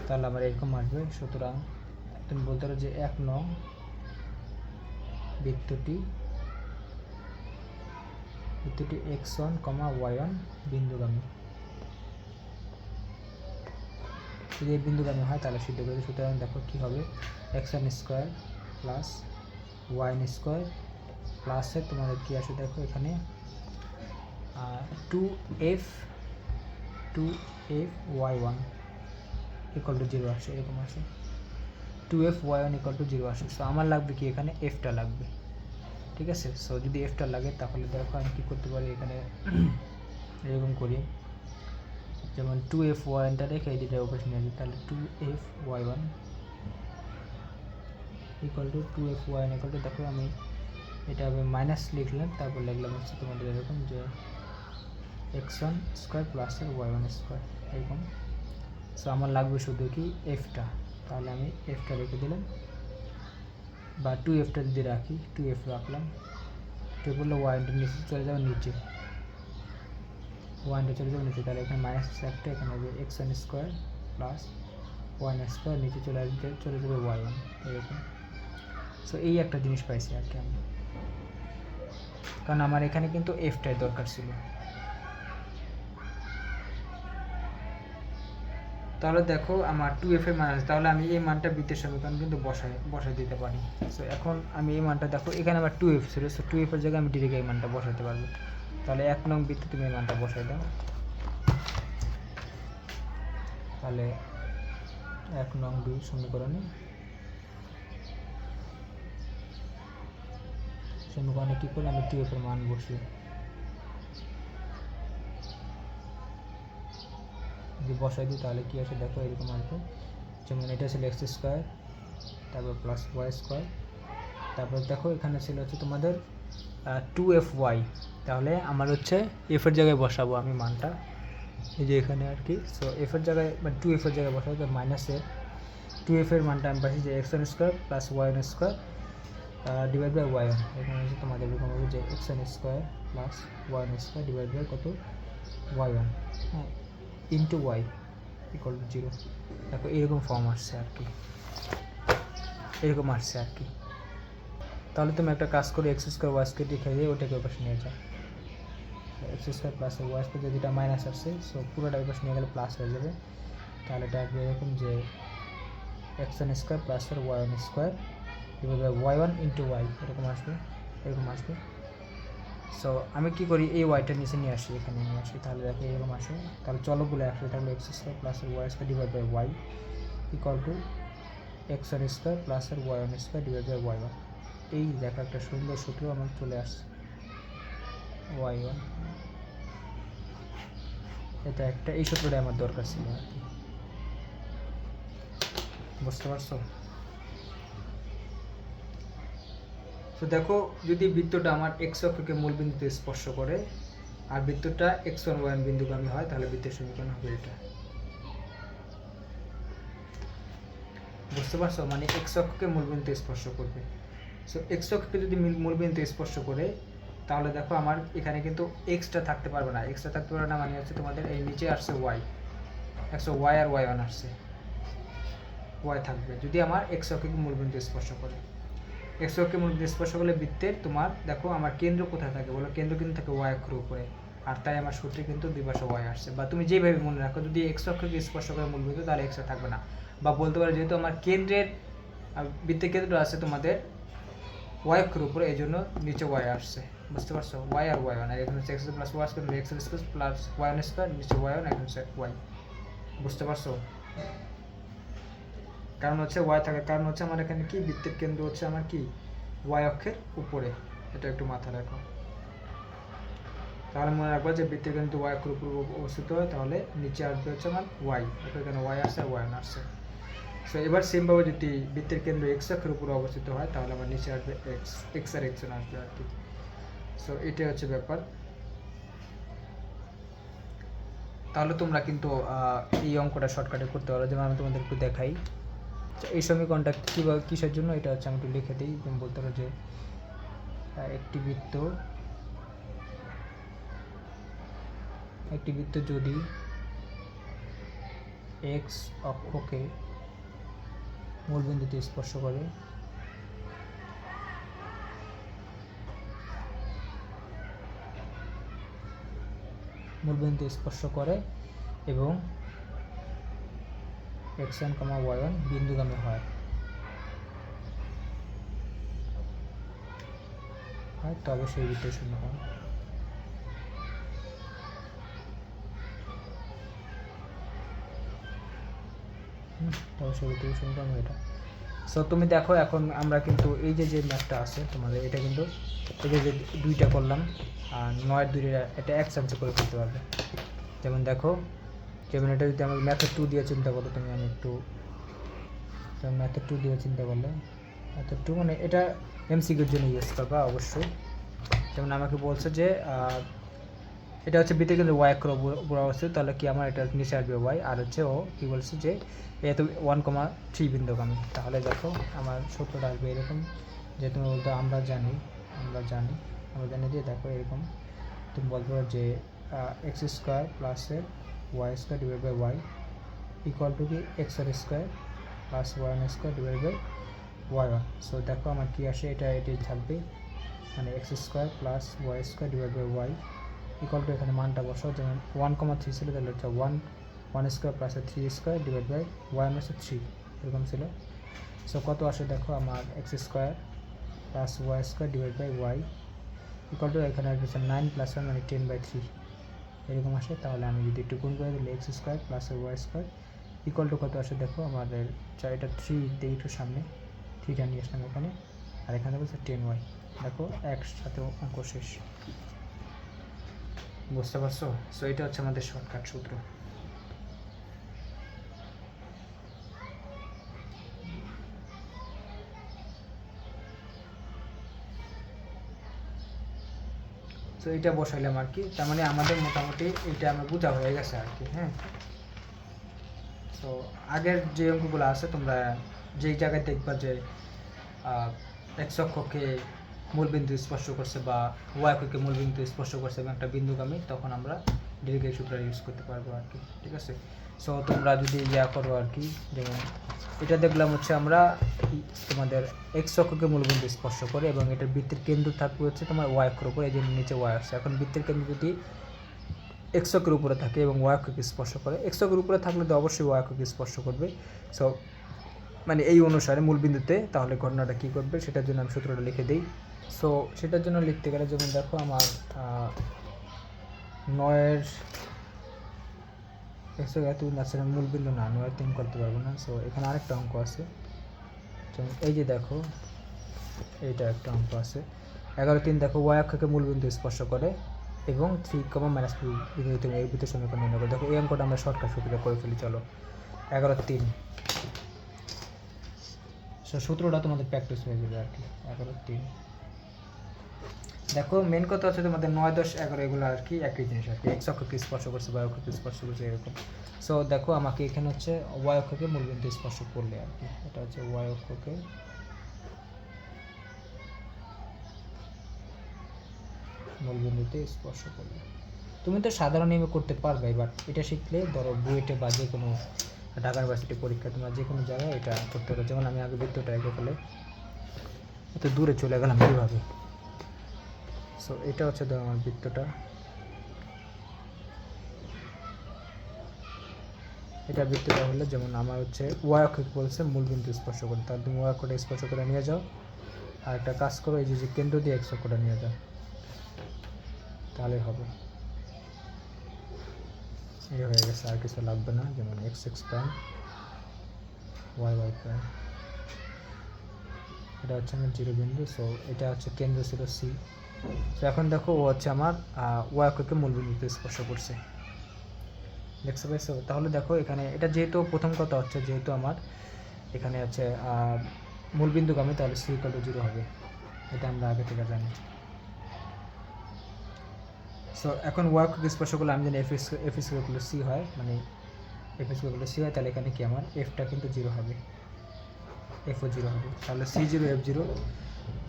A: তাহলে আমার এরকম আসবে। সুতরাং তুমি বলতে পারো যে 1 নং বৃত্তটি x1, y1 বিন্দুগামী, যদি এই বিন্দুগামী হয় তাহলে সিদ্ধ করে দিই। সুতরাং দেখো কী হবে, x1² + y1² প্লাসে তোমাদের কী আসে, দেখো এখানে 2fy1 = 0 আসে, এরকম আসে 2fy1 = 0 আসে। সো আমার লাগবে কি, এখানে এফটা লাগবে, ঠিক আছে। সো যদি এফটা লাগে তাহলে দেখো আমি কী করতে পারি, এখানে এরকম করি, যেমন 2fy1টা রেখে এই দুটো অপারেশন নিয়ে যাই, তাহলে 2fy1 equal to 2f(y1) equal to, দেখো আমি এটা হবে মাইনাস লিখলাম, তারপর লিখলাম হচ্ছে তোমাদের এরকম যে x1 square plus y1 square এরকম। সো আমার লাগবে শুধু কি এফটা, তাহলে আমি এফটা রেখে দিলাম, বা 2fটা যদি রাখি 2f রাখলাম, 2 বললে y1টা নিচে চলে যাবে, নিচে y1টা চলে যাবে নিচে, তাহলে এখানে মাইনাস একটা, এখানে হবে x1 square plus y1 square, নিচে চলে আসবে, চলে যাবে y1 এরকম। সো এই একটা জিনিস পাইছি আর কি আমি, কারণ আমার এখানে কিন্তু এফটাই দরকার ছিল। তাহলে দেখো আমার 2f এর মান আছে, তাহলে আমি এই মানটা বৃত্তের সমীকরণ কিন্তু বসাই দিতে পারি। সো এখন আমি এই মানটা দেখো, এখানে আমার 2f ছিল, সো 2f এর জায়গায় আমি ডিরেক্ট এই মানটা বসাতে পারবো। তাহলে 1 নং বৃত্তে তুমি এই মানটা বসাই দাও, তাহলে 1 নং 2 সমীকরণে কী করে আমি 2f এর মান বসিয়ে যদি বসাই দিই, তাহলে কী আসে দেখো, এরকম আসবে। যেমন এটা ছিল x স্কোয়ার, তারপর প্লাস y স্কোয়ার, তারপর দেখো এখানে ছিল হচ্ছে তোমাদের 2fy, তাহলে আমার হচ্ছে এফ এর জায়গায় বসাবো আমি মানটা, এই যে এখানে আর কি। সো এফ এর জায়গায় মানে 2f এর জায়গায় বসাবো, তো মাইনাসে 2f এর মানটা আমি পাচ্ছি যে x1 square plus y1 square divide by y1, এখানে হচ্ছে তোমাদের এরকম হবে যে x1 square plus y1 square divide by কত y1, হ্যাঁ, ইন্টু y ইকুয়াল টু 0। দেখো এরকম ফর্ম আসছে আর কি, এরকম আসছে আর কি। তাহলে তুমি একটা কাজ করো, এক্স স্কোয়ার ওয়াই স্কোয়ার লিখে দিয়ে ওটাকে ওপাশে নিয়ে যাও, X square plus Y square, যেটা মাইনাস আসছে সো পুরোটা ওপাশে নিয়ে গেলে প্লাস হয়ে যাবে। তাহলে এটা আসবে এরকম যে x1 square plus y1 square divide by y1 into y, এরকম আসবে, এরকম আসবে। সো আমি কী করি, এই ওয়াইটা নিচে নিয়ে আসি, এখানে নিয়ে আসি, তাহলে দেখো এরকম আসে। তাহলে চলকগুলো একসাথে থাকলে X square plus Y square divide by Y equal to x1 square plus y1 square divide by y1। এই দেখো একটা সুন্দর সূত্র আমার চলে আসছে, y1, এটা একটা, এই সূত্রটা আমার দরকার ছিল আর কি, বুঝতে পারছো? তো দেখো যদি বৃত্তটা আমার x অক্ষকে মূল বিন্দুতে স্পর্শ করে আর বৃত্তটা x1 y1 বিন্দুগামী হয়, তাহলে বৃত্তের সমীকরণ হবে এটা, বুঝতে পারছো? মানে x অক্ষকে মূল বিন্দুতে স্পর্শ করবে। সো x অক্ষকে যদি মূল বিন্দুতে স্পর্শ করে, তাহলে দেখো আমার এখানে কিন্তু এক্সটা থাকতে পারবে না, এক্সটা থাকতে পারবে না মানে হচ্ছে তোমাদের এই নিচে আসছে y, y আর y1 আসছে, y থাকবে যদি আমার x অক্ষকে মূল বিন্দুতে স্পর্শ করে। x অক্ষকে মূল বিন্দুতে স্পর্শ করলে বৃত্তের তোমার দেখো আমার কেন্দ্র কোথায় থাকে বলো, কেন্দ্র কিন্তু থাকে y অক্ষের উপরে, আর তাই আমার সূত্রে কিন্তু দুই পাশে y আসছে। বা তুমি যেভাবে মনে রাখো, যদি x অক্ষকে স্পর্শ করে মূল বিন্দু, তাহলে এক্সটা থাকবে না। বা বলতে পারো যেহেতু আমার কেন্দ্রের বৃত্তের কেন্দ্রটা আছে তোমাদের y অক্ষের উপরে, এই জন্য নিচে y আসছে, বুঝতে পারছো? y আর y1, আর এখানে হচ্ছে x plus y square x square plus y1 square, নিচে y1, এখানে হচ্ছে y, বুঝতে পারছো? কারণ হচ্ছে y থাকার কারণ হচ্ছে আমার এখানে কি বৃত্তের কেন্দ্র হচ্ছে আমার কি y অক্ষের উপরে, এটা একটু মাথায় রাখো। তাহলে মনে রাখবো যে বৃত্তের কেন্দ্র y অক্ষের উপরে অবস্থিত হয়, তাহলে নিচে আসবে হচ্ছে আমার y, এখানে y আসছে আর y1 আসছে। সো এবার সেমভাবে যদি বৃত্তের কেন্দ্র x অক্ষের উপরে অবস্থিত হয়, তাহলে আমার নিচে আসবে x আর x1 আসবে আর কি। সো এটাই হচ্ছে ব্যাপার। তাহলে তোমরা কিন্তু এই অঙ্কটা শর্টকাটে করতে পারো, যেমন আমি তোমাদের একটু দেখাই। এই সমীকরণটা কীভাবে কিসের জন্য, এটা হচ্ছে আমি একটু লিখে দিই। তুমি বলতে পারো যে একটি বৃত্ত যদি x অক্ষকে মূলবিন্দুতে স্পর্শ করে, এবং x1, y1 বিন্দুগামী হয়, তবে সেই বৃত্তের সমীকরণ। তবে সেই বৃত্তের সমীকরণ এটা। সো তুমি দেখো এখন আমরা কিন্তু এই যে ম্যাথটা আছে তোমাদের, এটা কিন্তু এই যে দুইটা করলাম আর 9 2 এটা এক চান্সে করে ফেলতে পারবে। যেমন দেখো, যেমন এটা যদি আমার ম্যাথের 2 দিয়ে চিন্তা করো তুমি, আমি একটু ম্যাথের 2 দিয়ে চিন্তা করলে এতটুকু মানে এটা এমসিকিউর জন্য ইউজ করবা অবশ্যই। যেমন আমাকে বলছে যে এটা হচ্ছে বৃত্তের কেন্দ্র ওয়াই অক্ষের উপর অবস্থিত, তাহলে কি আমার এটা নিচে আসবে ওয়াই, আর হচ্ছে ও কী বলছে যে এত 1,3 বিন্দুগামী। তাহলে দেখো আমার সূত্রটা আসবে এরকম, যে তুমি বলতো আমরা জানি দিয়ে দেখো এরকম তুমি বলতে পারো যে এক্স স্কোয়ার প্লাসের Y square divide by Y equal to কি এক্স আর square plus Y square divide by Y one. So দেখো আমার কী আসে, এটাই থাকবে, মানে X square plus Y square divide by Y equal to এখানে মানটা বসাও, যেমন 1,3 ছিল, তাহলে হচ্ছে one square plus 3 square divide by Y হচ্ছে 3 এরকম ছিল। সো কত আসে দেখো আমার X square plus Y square divide by Y equal to এখানে আসবে 9 + 1 মানে 10/3 এরকম আসে। তাহলে আমি যদি একটু গুণ করে দিলে X square plus Y square equal to কত আসে দেখো আমাদের এটা 3 দিয়ে একটু সামনে 3টা নিয়ে আসলাম এখানে, আর এখানে বলছে 10y। দেখো একসাথে অঙ্ক শেষ, বুঝতে পারছো? সো এটা হচ্ছে আমাদের শর্টকাট সূত্র। তো এটা বসাইলাম আর কি, তার মানে আমাদের মোটামুটি এটা আমরা বোঝা হয়ে গেছে আর কি। হ্যাঁ, তো আগের যে অঙ্কগুলো আছে তোমরা যেই জায়গায় দেখবা যে এক্স অক্ষকে মূলবিন্দু স্পর্শ করছে বা ওয়াই অক্ষকে মূলবিন্দু স্পর্শ করছে এবং একটা বিন্দুগামী, তখন আমরা ডেরিভেটিভ সূত্র ইউজ করতে পারবো আর কি। ঠিক আছে, সো তোমরা যদি ইয়া করো আর কি, যেমন এটা দেখলাম হচ্ছে আমরা তোমাদের এক্স অক্ষকে মূলবিন্দু স্পর্শ করে এবং এটার বৃত্তের কেন্দ্র থাকবে হচ্ছে তোমার ওয়াই অক্ষের উপরে, এই জন্য নিচে ওয়াই আসছে। এখন বৃত্তের কেন্দ্র যদি এক্স অক্ষের উপরে থাকে এবং ওয়াই অক্ষকে স্পর্শ করে, এক্স অক্ষের উপরে থাকলে তো অবশ্যই ওয়াই অক্ষকে স্পর্শ করবে। সো মানে এই অনুসারে মূলবিন্দুতে তাহলে ঘটনাটা কী করবে সেটার জন্য আমি সূত্রটা লিখে দিই। সো সেটার জন্য লিখতে গেলে যেমন দেখো আমার 9-এর একশো এত আছে মূলবিন্দু না, 9-এর 3 করতে পারবো না। সো এখানে আরেকটা অঙ্ক আছে, যেমন এই যে দেখো এইটা একটা অঙ্ক আছে 11-3 দেখো ওয়াই অক্ষকে মূলবিন্দু স্পর্শ করে এবং 3, -2 তুমি এর ভিতরে সমীকরণ নির্ণয় করো। দেখো এই অঙ্কটা আমরা শর্টকাট সূত্রে করে ফেলি, চলো 11-3। সো সূত্রটা তোমাদের প্র্যাকটিস হয়ে যাবে আর কি। 11-3 দেখো মেন কথা হচ্ছে তোমাদের 9, 10, 11 এগুলো আর কি একই জিনিস আর কি, এক্স অক্ষকে স্পর্শ করছে ওয়াই অক্ষকে স্পর্শ করছে এরকম। সো দেখো আমাকে এখানে হচ্ছে ওয়াই অক্ষকে মূলবিন্দু স্পর্শ করলে আর কি, এটা হচ্ছে ওয়াই অক্ষকে মূলবিন্দুতে স্পর্শ করলে। তুমি তো সাধারণ নিয়মে করতে পারবে, বাট এটা শিখলে ধরো বুয়েটে বা যে কোনো ঢাকা ইউনিভার্সিটি পরীক্ষা তোমরা যে কোনো জায়গায় এটা করতে পারো। যেমন আমি আগে বৃত্তটা এঁকে ফেলে এত দূরে চলে গেলাম কীভাবে। সো এটা হচ্ছে ধরো আমার বৃত্তটা, এটা বৃত্তটা হলো যেমন আমার হচ্ছে ওয়াই অক্ষকে বলছে মূলবিন্দু স্পর্শ করে, তাহলে তুমি ওয়াই অক্ষটা স্পর্শ করে নিয়ে যাও, আর একটা কাজ করো এই যে কেন্দ্র দিয়ে এক্স অক্ষটা নিয়ে যাও, তাহলে হবে। এই হয়ে গেছে, আর কিছু লাগবে না। যেমন এক্স প্রাইম ওয়াই প্রাইম, এটা হচ্ছে আমার 0 বিন্দু। সো এটা হচ্ছে কেন্দ্র ছিল সি। তো এখন দেখো ও হচ্ছে আমার ওয়াই অক্ষকে মূলবিন্দুতে স্পর্শ করছে, দেখতে পাইছো? তাহলে দেখো এখানে এটা যেহেতু প্রথম কথা হচ্ছে যেহেতু আমার এখানে আছে মূলবিন্দুগামী, তাহলে সি = 0 হবে, এটা আমরা আগে থেকে জানি। সো এখন ওয়াই অক্ষকে স্পর্শ করলে আমি জানি এফ = সি হয়, মানে এফ = সি হয়, তাহলে এখানে কি আমার এফটা কিন্তু 0 হবে, এফও 0 হবে, তাহলে C0 F0।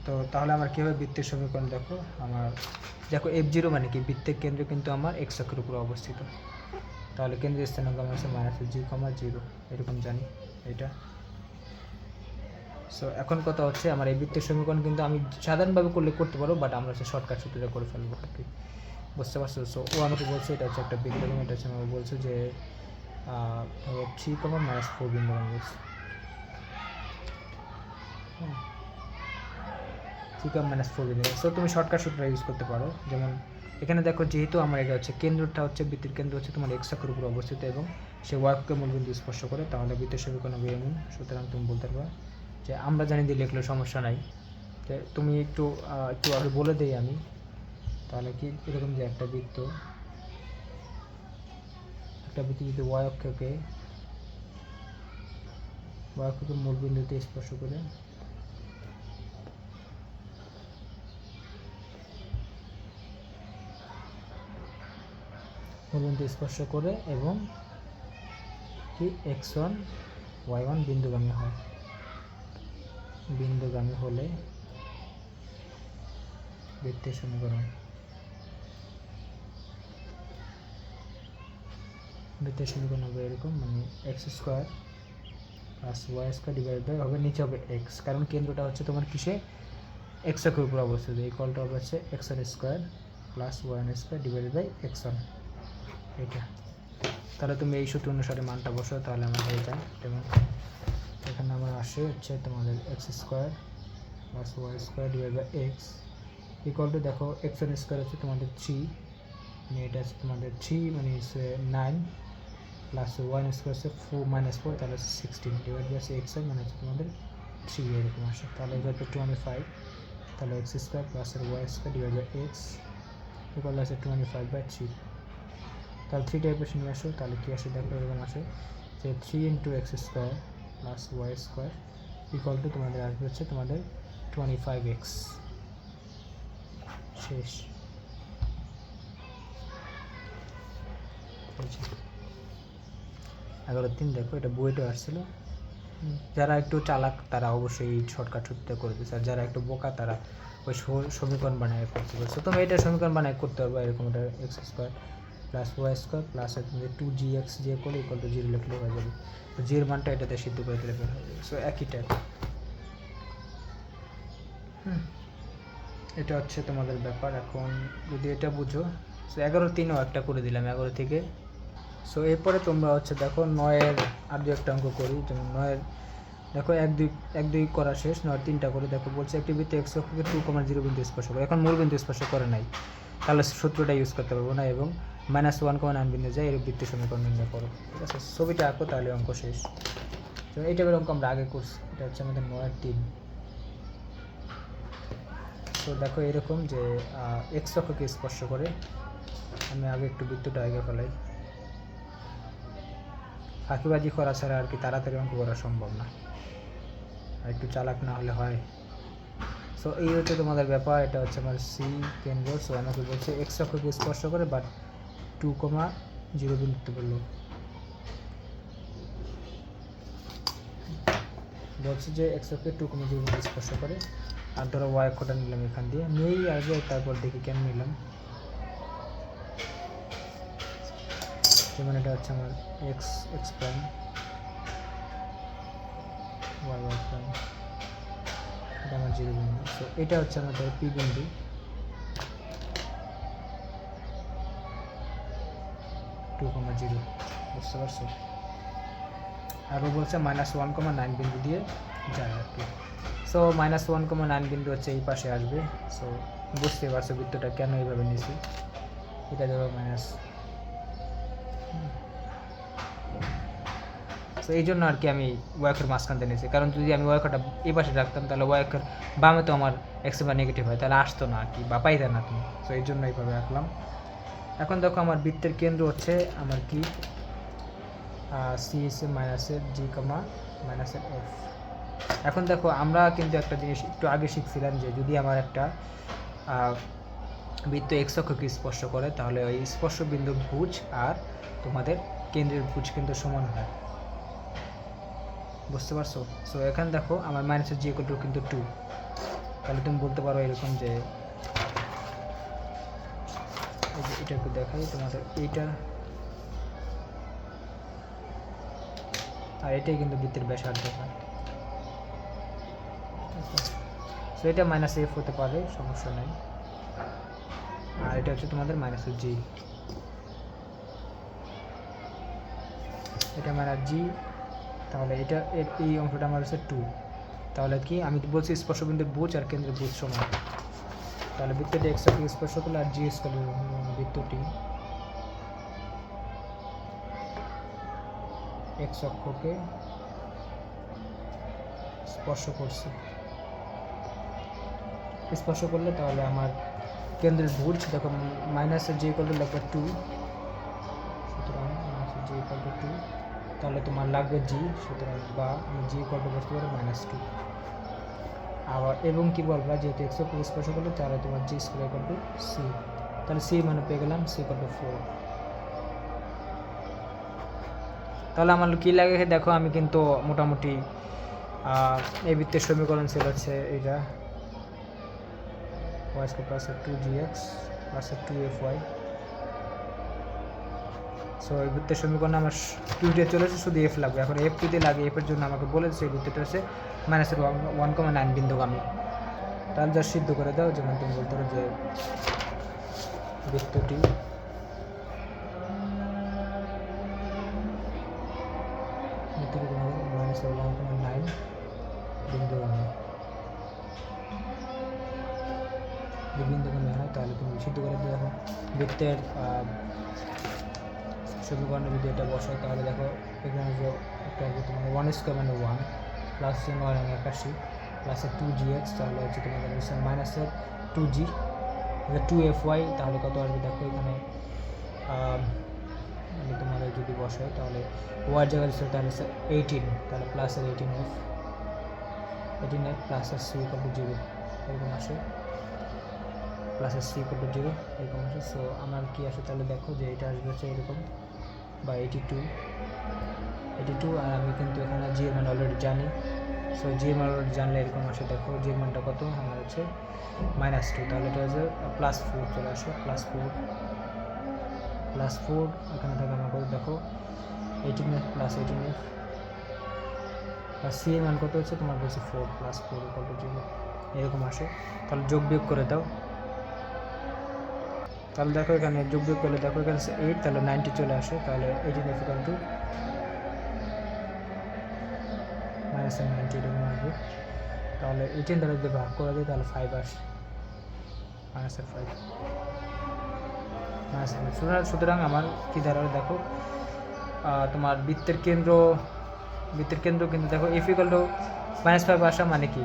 A: তো তাহলে আমার কী হবে বৃত্তের সমীকরণ দেখো আমার, দেখো F0 মানে কি বৃত্তের কেন্দ্র কিন্তু আমার এক্স অক্ষের উপরে অবস্থিত, তাহলে কেন্দ্রের স্থানাঙ্ক আমার আছে -g, 0 এরকম জানি এটা। সো এখন কথা হচ্ছে আমার এই বৃত্তের সমীকরণ কিন্তু আমি সাধারণভাবে করতে পারো, বাট আমরা হচ্ছে শর্টকাট সূত্রটা করে ফেলবো আর কি, বুঝতে পারছো? সো ও আমাকে বলছে এটা হচ্ছে একটা বৃত্ত এবং এটা হচ্ছে আমাকে বলছে যে 3, -4 বিন্দু আমি বলছি, 3, -4 বিন্দু। সো তুমি শর্টকাট সূত্রটা ইউজ করতে পারো। যেমন এখানে দেখো যেহেতু আমার এটা হচ্ছে কেন্দ্রটা হচ্ছে বৃত্তের কেন্দ্র হচ্ছে তোমার এক্স অক্ষের উপর অবস্থিত এবং সে ওয়াই অক্ষকে মূলবিন্দু স্পর্শ করে, তাহলে বৃত্তের সমীকরণ হবে এমন। সুতরাং তুমি বলতে পারবা যে আমরা জানি দিয়ে লিখলে সমস্যা নাই, যে তুমি একটু আগে বলে দেই আমি, তাহলে কি এরকম যে একটা বৃত্ত যদি ওয়াই অক্ষকে মূলবিন্দুতে স্পর্শ করে মূলবিন্দু স্পর্শ করে এবং কি x1 y1 বিন্দুগামী হয়। বিন্দুগামী হলে বৃত্তের সমীকরণ হবে এরকম, মানে x² plus y² divide by হবে নিচে হবে x, কারণ কেন্দ্রটা হচ্ছে তোমার কিসে x অক্ষের উপর অবস্থিত। ইকুয়ালটা হবে হচ্ছে x1² plus y1² divide by x1, এটা। তাহলে তুমি এই সূত্র অনুসারে মানটা বসো, তাহলে আমার হয়ে যায়। এবং এখানে আমার আসে হচ্ছে তোমাদের x² plus y² divide by x equal to, দেখো x1² হচ্ছে তোমাদের 3, মানে এটা হচ্ছে তোমাদের 3 মানে 9 প্লাস y1² হচ্ছে 4 তাহলে 16 ডিভাইড বাই x1 মানে হচ্ছে তোমাদের 3 এরকম আসে। তাহলে এটা হচ্ছে 25, তাহলে x² plus y² divide by x equal আছে 25/3। তাহলে 3 টাইপের নিয়ে আসো, তাহলে কি আসে দেখো এরকম আসে যে 3 × x² plus y² equal to তোমাদের আসবে হচ্ছে তোমাদের 25x। শেষ। 11-3 দেখো, এটা বইটা আসছিল। যারা একটু চালাক তারা অবশ্যই এই শর্টকাট সূত্রটা করে দিচ্ছে, আর যারা একটু বোকা তারা ওই সমীকরণ বানায় করতে পারছে। তুমি এটা সমীকরণ বানায় করতে পারবে এরকম, এটা x² plus y² plus 2gx যে করলে ইকুয়াল টু 0 লিখলে হয়ে যাবে। তো জি এর মানটা এটাতে সিদ্ধ করে দিলে বের হয়ে যাবে। সো একই টাইপ। এটা হচ্ছে তোমাদের ব্যাপার। এখন যদি এটা বুঝো, সো 11-3ও একটা করে দিলাম 11 থেকে। সো এরপরে তোমরা হচ্ছে দেখো 9-এর আর দু একটা অঙ্ক করি। যেমন 9-এর দেখো 1-2 করা শেষ, 9-এর 3টা করে দেখো। বলছে একটি বৃত্তে x অক্ষকে 2,0 বিন্দু স্পর্শ করে। এখন মূল বিন্দু স্পর্শ করে নাই, তাহলে সূত্রটা ইউজ করতে পারবো না। এবং -1,9 বিন্দু যায় এর বৃত্তের সমীকরণ নির্ণয় করো। ঠিক আছে, ছবিটা আঁকো, তাহলে অঙ্ক শেষ। তো এই টাইপের অঙ্ক আমরা আগে করছি। এটা হচ্ছে আমাদের 9-এর 3। তো দেখো এরকম যে x অক্ষকে স্পর্শ করে। আমি আগে একটু বৃত্তটা আগে ফেলাই। ফাঁকিবাজি করা ছাড়া আর কি তাড়াতাড়ি অঙ্ক করা সম্ভব না, আর একটু চালাক না হলে হয়। সো এই হচ্ছে তোমাদের ব্যাপার। এটা হচ্ছে আমার সি কেন্দ্র। সো আমাকে বলছে x অক্ষকে স্পর্শ করে, বাট 2,0 বিন্দুতে বললো। বলছে যে x অক্ষকে 2,0 বিন্দু স্পর্শ করে। আর ধরো y অক্ষটা নিলাম, এখান দিয়ে নিয়েই আগে, তারপর দেখি কেন নিলাম। যেমন এটা হচ্ছে আমার x প্রাইম, y প্রাইম, এটা আমার 0 বিন্দু। সো এটা হচ্ছে আমাদের পি বিন্দু। বুঝতে পারছো? আরও বলছে -1,9 বিন্দু দিয়ে যায় আর কি। সো -1,9 বিন্দু হচ্ছে এই পাশে আসবে। সো বুঝতে পারছো বৃত্তটা কেন এইভাবে নিয়েছি। এটা ধরো মাইনাস। সো এই জন্য আর কি আমি ওয়াইকের মাঝখানতে নিয়েছি, কারণ যদি আমি ওয়াইকটা এই পাশে রাখতাম তাহলে ওয়াইকের বামে তো আমার এক্স বা নেগেটিভ হয়, তাহলে আসতো না আর কি, বা পাইতে না তুমি। সো এই জন্য এইভাবে রাখলাম। এখন দেখো আমার বৃত্তের কেন্দ্র হচ্ছে আমার কি সি মাইনাসের জি কমা মাইনাসের এফ। এখন দেখো আমরা কিন্তু একটা জিনিস একটু আগে শিখছিলাম যে যদি আমার একটা বৃত্ত এক্স অক্ষকে স্পর্শ করে, তাহলে ওই স্পর্শ বিন্দুর ভুজ আর তোমাদের কেন্দ্রের ভুজ কিন্তু সমান হয়। বুঝতে পারছো? সো এখানে দেখো আমার মাইনাসের জি ইকুয়াল টু কিন্তু 2, তাহলে তুমি বলতে পারো এরকম যে এটা একটু দেখাই তোমাদের, এইটা আর এটাই কিন্তু বৃত্তের ব্যাসার্ধ হয়। সো এটা মাইনাস এফ হতে পারে, সমস্যা নেই। আর এটা হচ্ছে তোমাদের মাইনাসের জি, এটা মাইনাস জি। তাহলে এটা এই অংশটা আমার হচ্ছে 2। তাহলে কি আমি বলছি স্পর্শবিন্দুর বুজ আর কেন্দ্রের বুজ সমান। তাহলে বৃত্তটি এক্স অক্ষকে স্পর্শ করলে আর জি স্কয়ার বৃত্তটি এক্স অক্ষকে স্পর্শ করছে। স্পর্শ করলে তাহলে আমার কেন্দ্রের ভুজ দেখো মাইনাসের জি ইকুয়াল টু লাগবে 2, সুতরাং মাইনাসের জি ইকুয়াল টু 2, তাহলে তোমার লাগবে জি, সুতরাং বা আমি জি ইকুয়াল টু বসতে পারো -2। আবার এবং কি বলবা, যেহেতু এক্স অক্ষকে স্পর্শ করলে তাহলে তোমার জি স্কয়ার ইকুয়াল টু সি, তাহলে সি মানে পেয়ে গেলাম সি ইকুয়াল টু 4। তাহলে আমার কী লাগে দেখো, আমি কিন্তু মোটামুটি এই বৃত্তের সমীকরণ ছিল হচ্ছে এইটা Y square plus 2gx plus 2fy। So এই বৃত্তের সমীকরণে আমার কিউটে চলেছে, শুধু এফ লাগবে। এখন এফ যদি লাগে, এফের জন্য আমাকে বলেছে এই বৃত্তটা হচ্ছে -1,9 বিন্দুগামী। তাহলে যা সিদ্ধ করে দাও, যেমন তুমি বলতে পারো যে বৃত্তটি -1,9 বিন্দুগামী হয়, তাহলে তুমি সিদ্ধ করে দিয়ে দেখো বৃত্তের সমীকরণে যদি এটা বসো, তাহলে দেখো এখানে যে একটা হবে তোমার 1² মানে 1 প্লাস 981 প্লাস 2gx, তাহলে হচ্ছে তোমাদের মাইনাসের 2g 2fy, তাহলে কত আসবে দেখো এখানে মানে তোমাদের যদি বসায় তাহলে ওয়ার জায়গায় দিচ্ছে তাহলে 18, তাহলে প্লাসের 18f প্লাসের c = 0 এরকম আসে, প্লাসের c = 0 এরকম আসে। সো আমার কি আসে তাহলে দেখো যে এটা আসবে হচ্ছে এরকম বা 82, আর আমি কিন্তু এখানে জি এর মান অলরেডি জানি। সো জি এর মান অলরেডি জানলে এরকম আসে, দেখো জি এর মানটা কত আমার হচ্ছে -2, তাহলে এটা হচ্ছে +4 চলে আসে, +4 এখানে থাকে আমার কত দেখো 18f প্লাস 18f আর সি এর মান কত হচ্ছে তোমার বলছে 4 + 4 = 0 এরকম আসে। তাহলে যোগ বিয়োগ করে দাও, তাহলে দেখো এখানে যোগ বিয়োগ করলে দেখো এখানে 8, তাহলে 90 চলে আসে, তাহলে 18f = -90 এরকম আসবে। তাহলে 18 দ্বারা যদি ভাগ করে দিই তাহলে 5 আসে, -5 সুতরাং আমার কী দাঁড়াবে দেখো তোমার বৃত্তের কেন্দ্র কিন্তু দেখো f = -5 আসা মানে কি,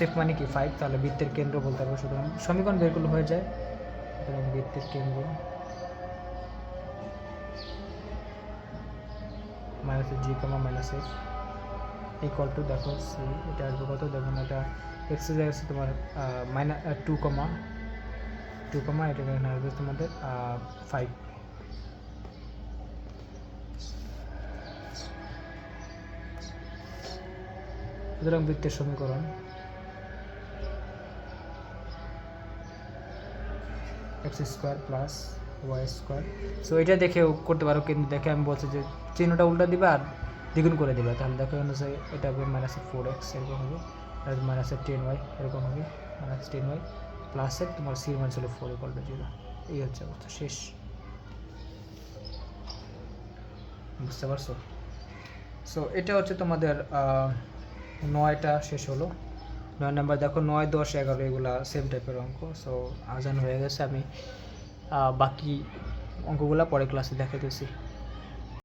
A: -f মানে কি 5, তাহলে বৃত্তের কেন্দ্র বলতে পারবো। সুতরাং সমীকরণ বের করলে হয়ে যায়। সুতরাং বৃত্তের কেন্দ্র -g, -f = দেখো c, এটা আসবে কত দেখো না, এটা x এর জায়গায় আছে তোমার -2, এটা এখানে আসবে তোমাদের 5। সুতরাং বৃত্তের সমীকরণ x² + y²। সো এটা দেখেও করতে পারো, কিন্তু দেখে আমি বলছি যে চিহ্নটা উল্টা দিবা আর দ্বিগুণ করে দিবা, তাহলে দেখো এখানে এটা হবে -4x এরকম হবে, আর -10y এরকম হবে, -10y প্লাসের তোমার c এর মান ছিল 4 = 0। এই হচ্ছে অবস্থা, শেষ। বুঝতে পারছো? সো এটা হচ্ছে তোমাদের 9টা শেষ হলো। 9 নাম্বার দেখো 9, 10, 11 এগুলা সেম টাইপের অঙ্ক। সো আজান হয়ে গেছে, আমি বাকি অঙ্কগুলো পরে ক্লাসে দেখাইতেছি।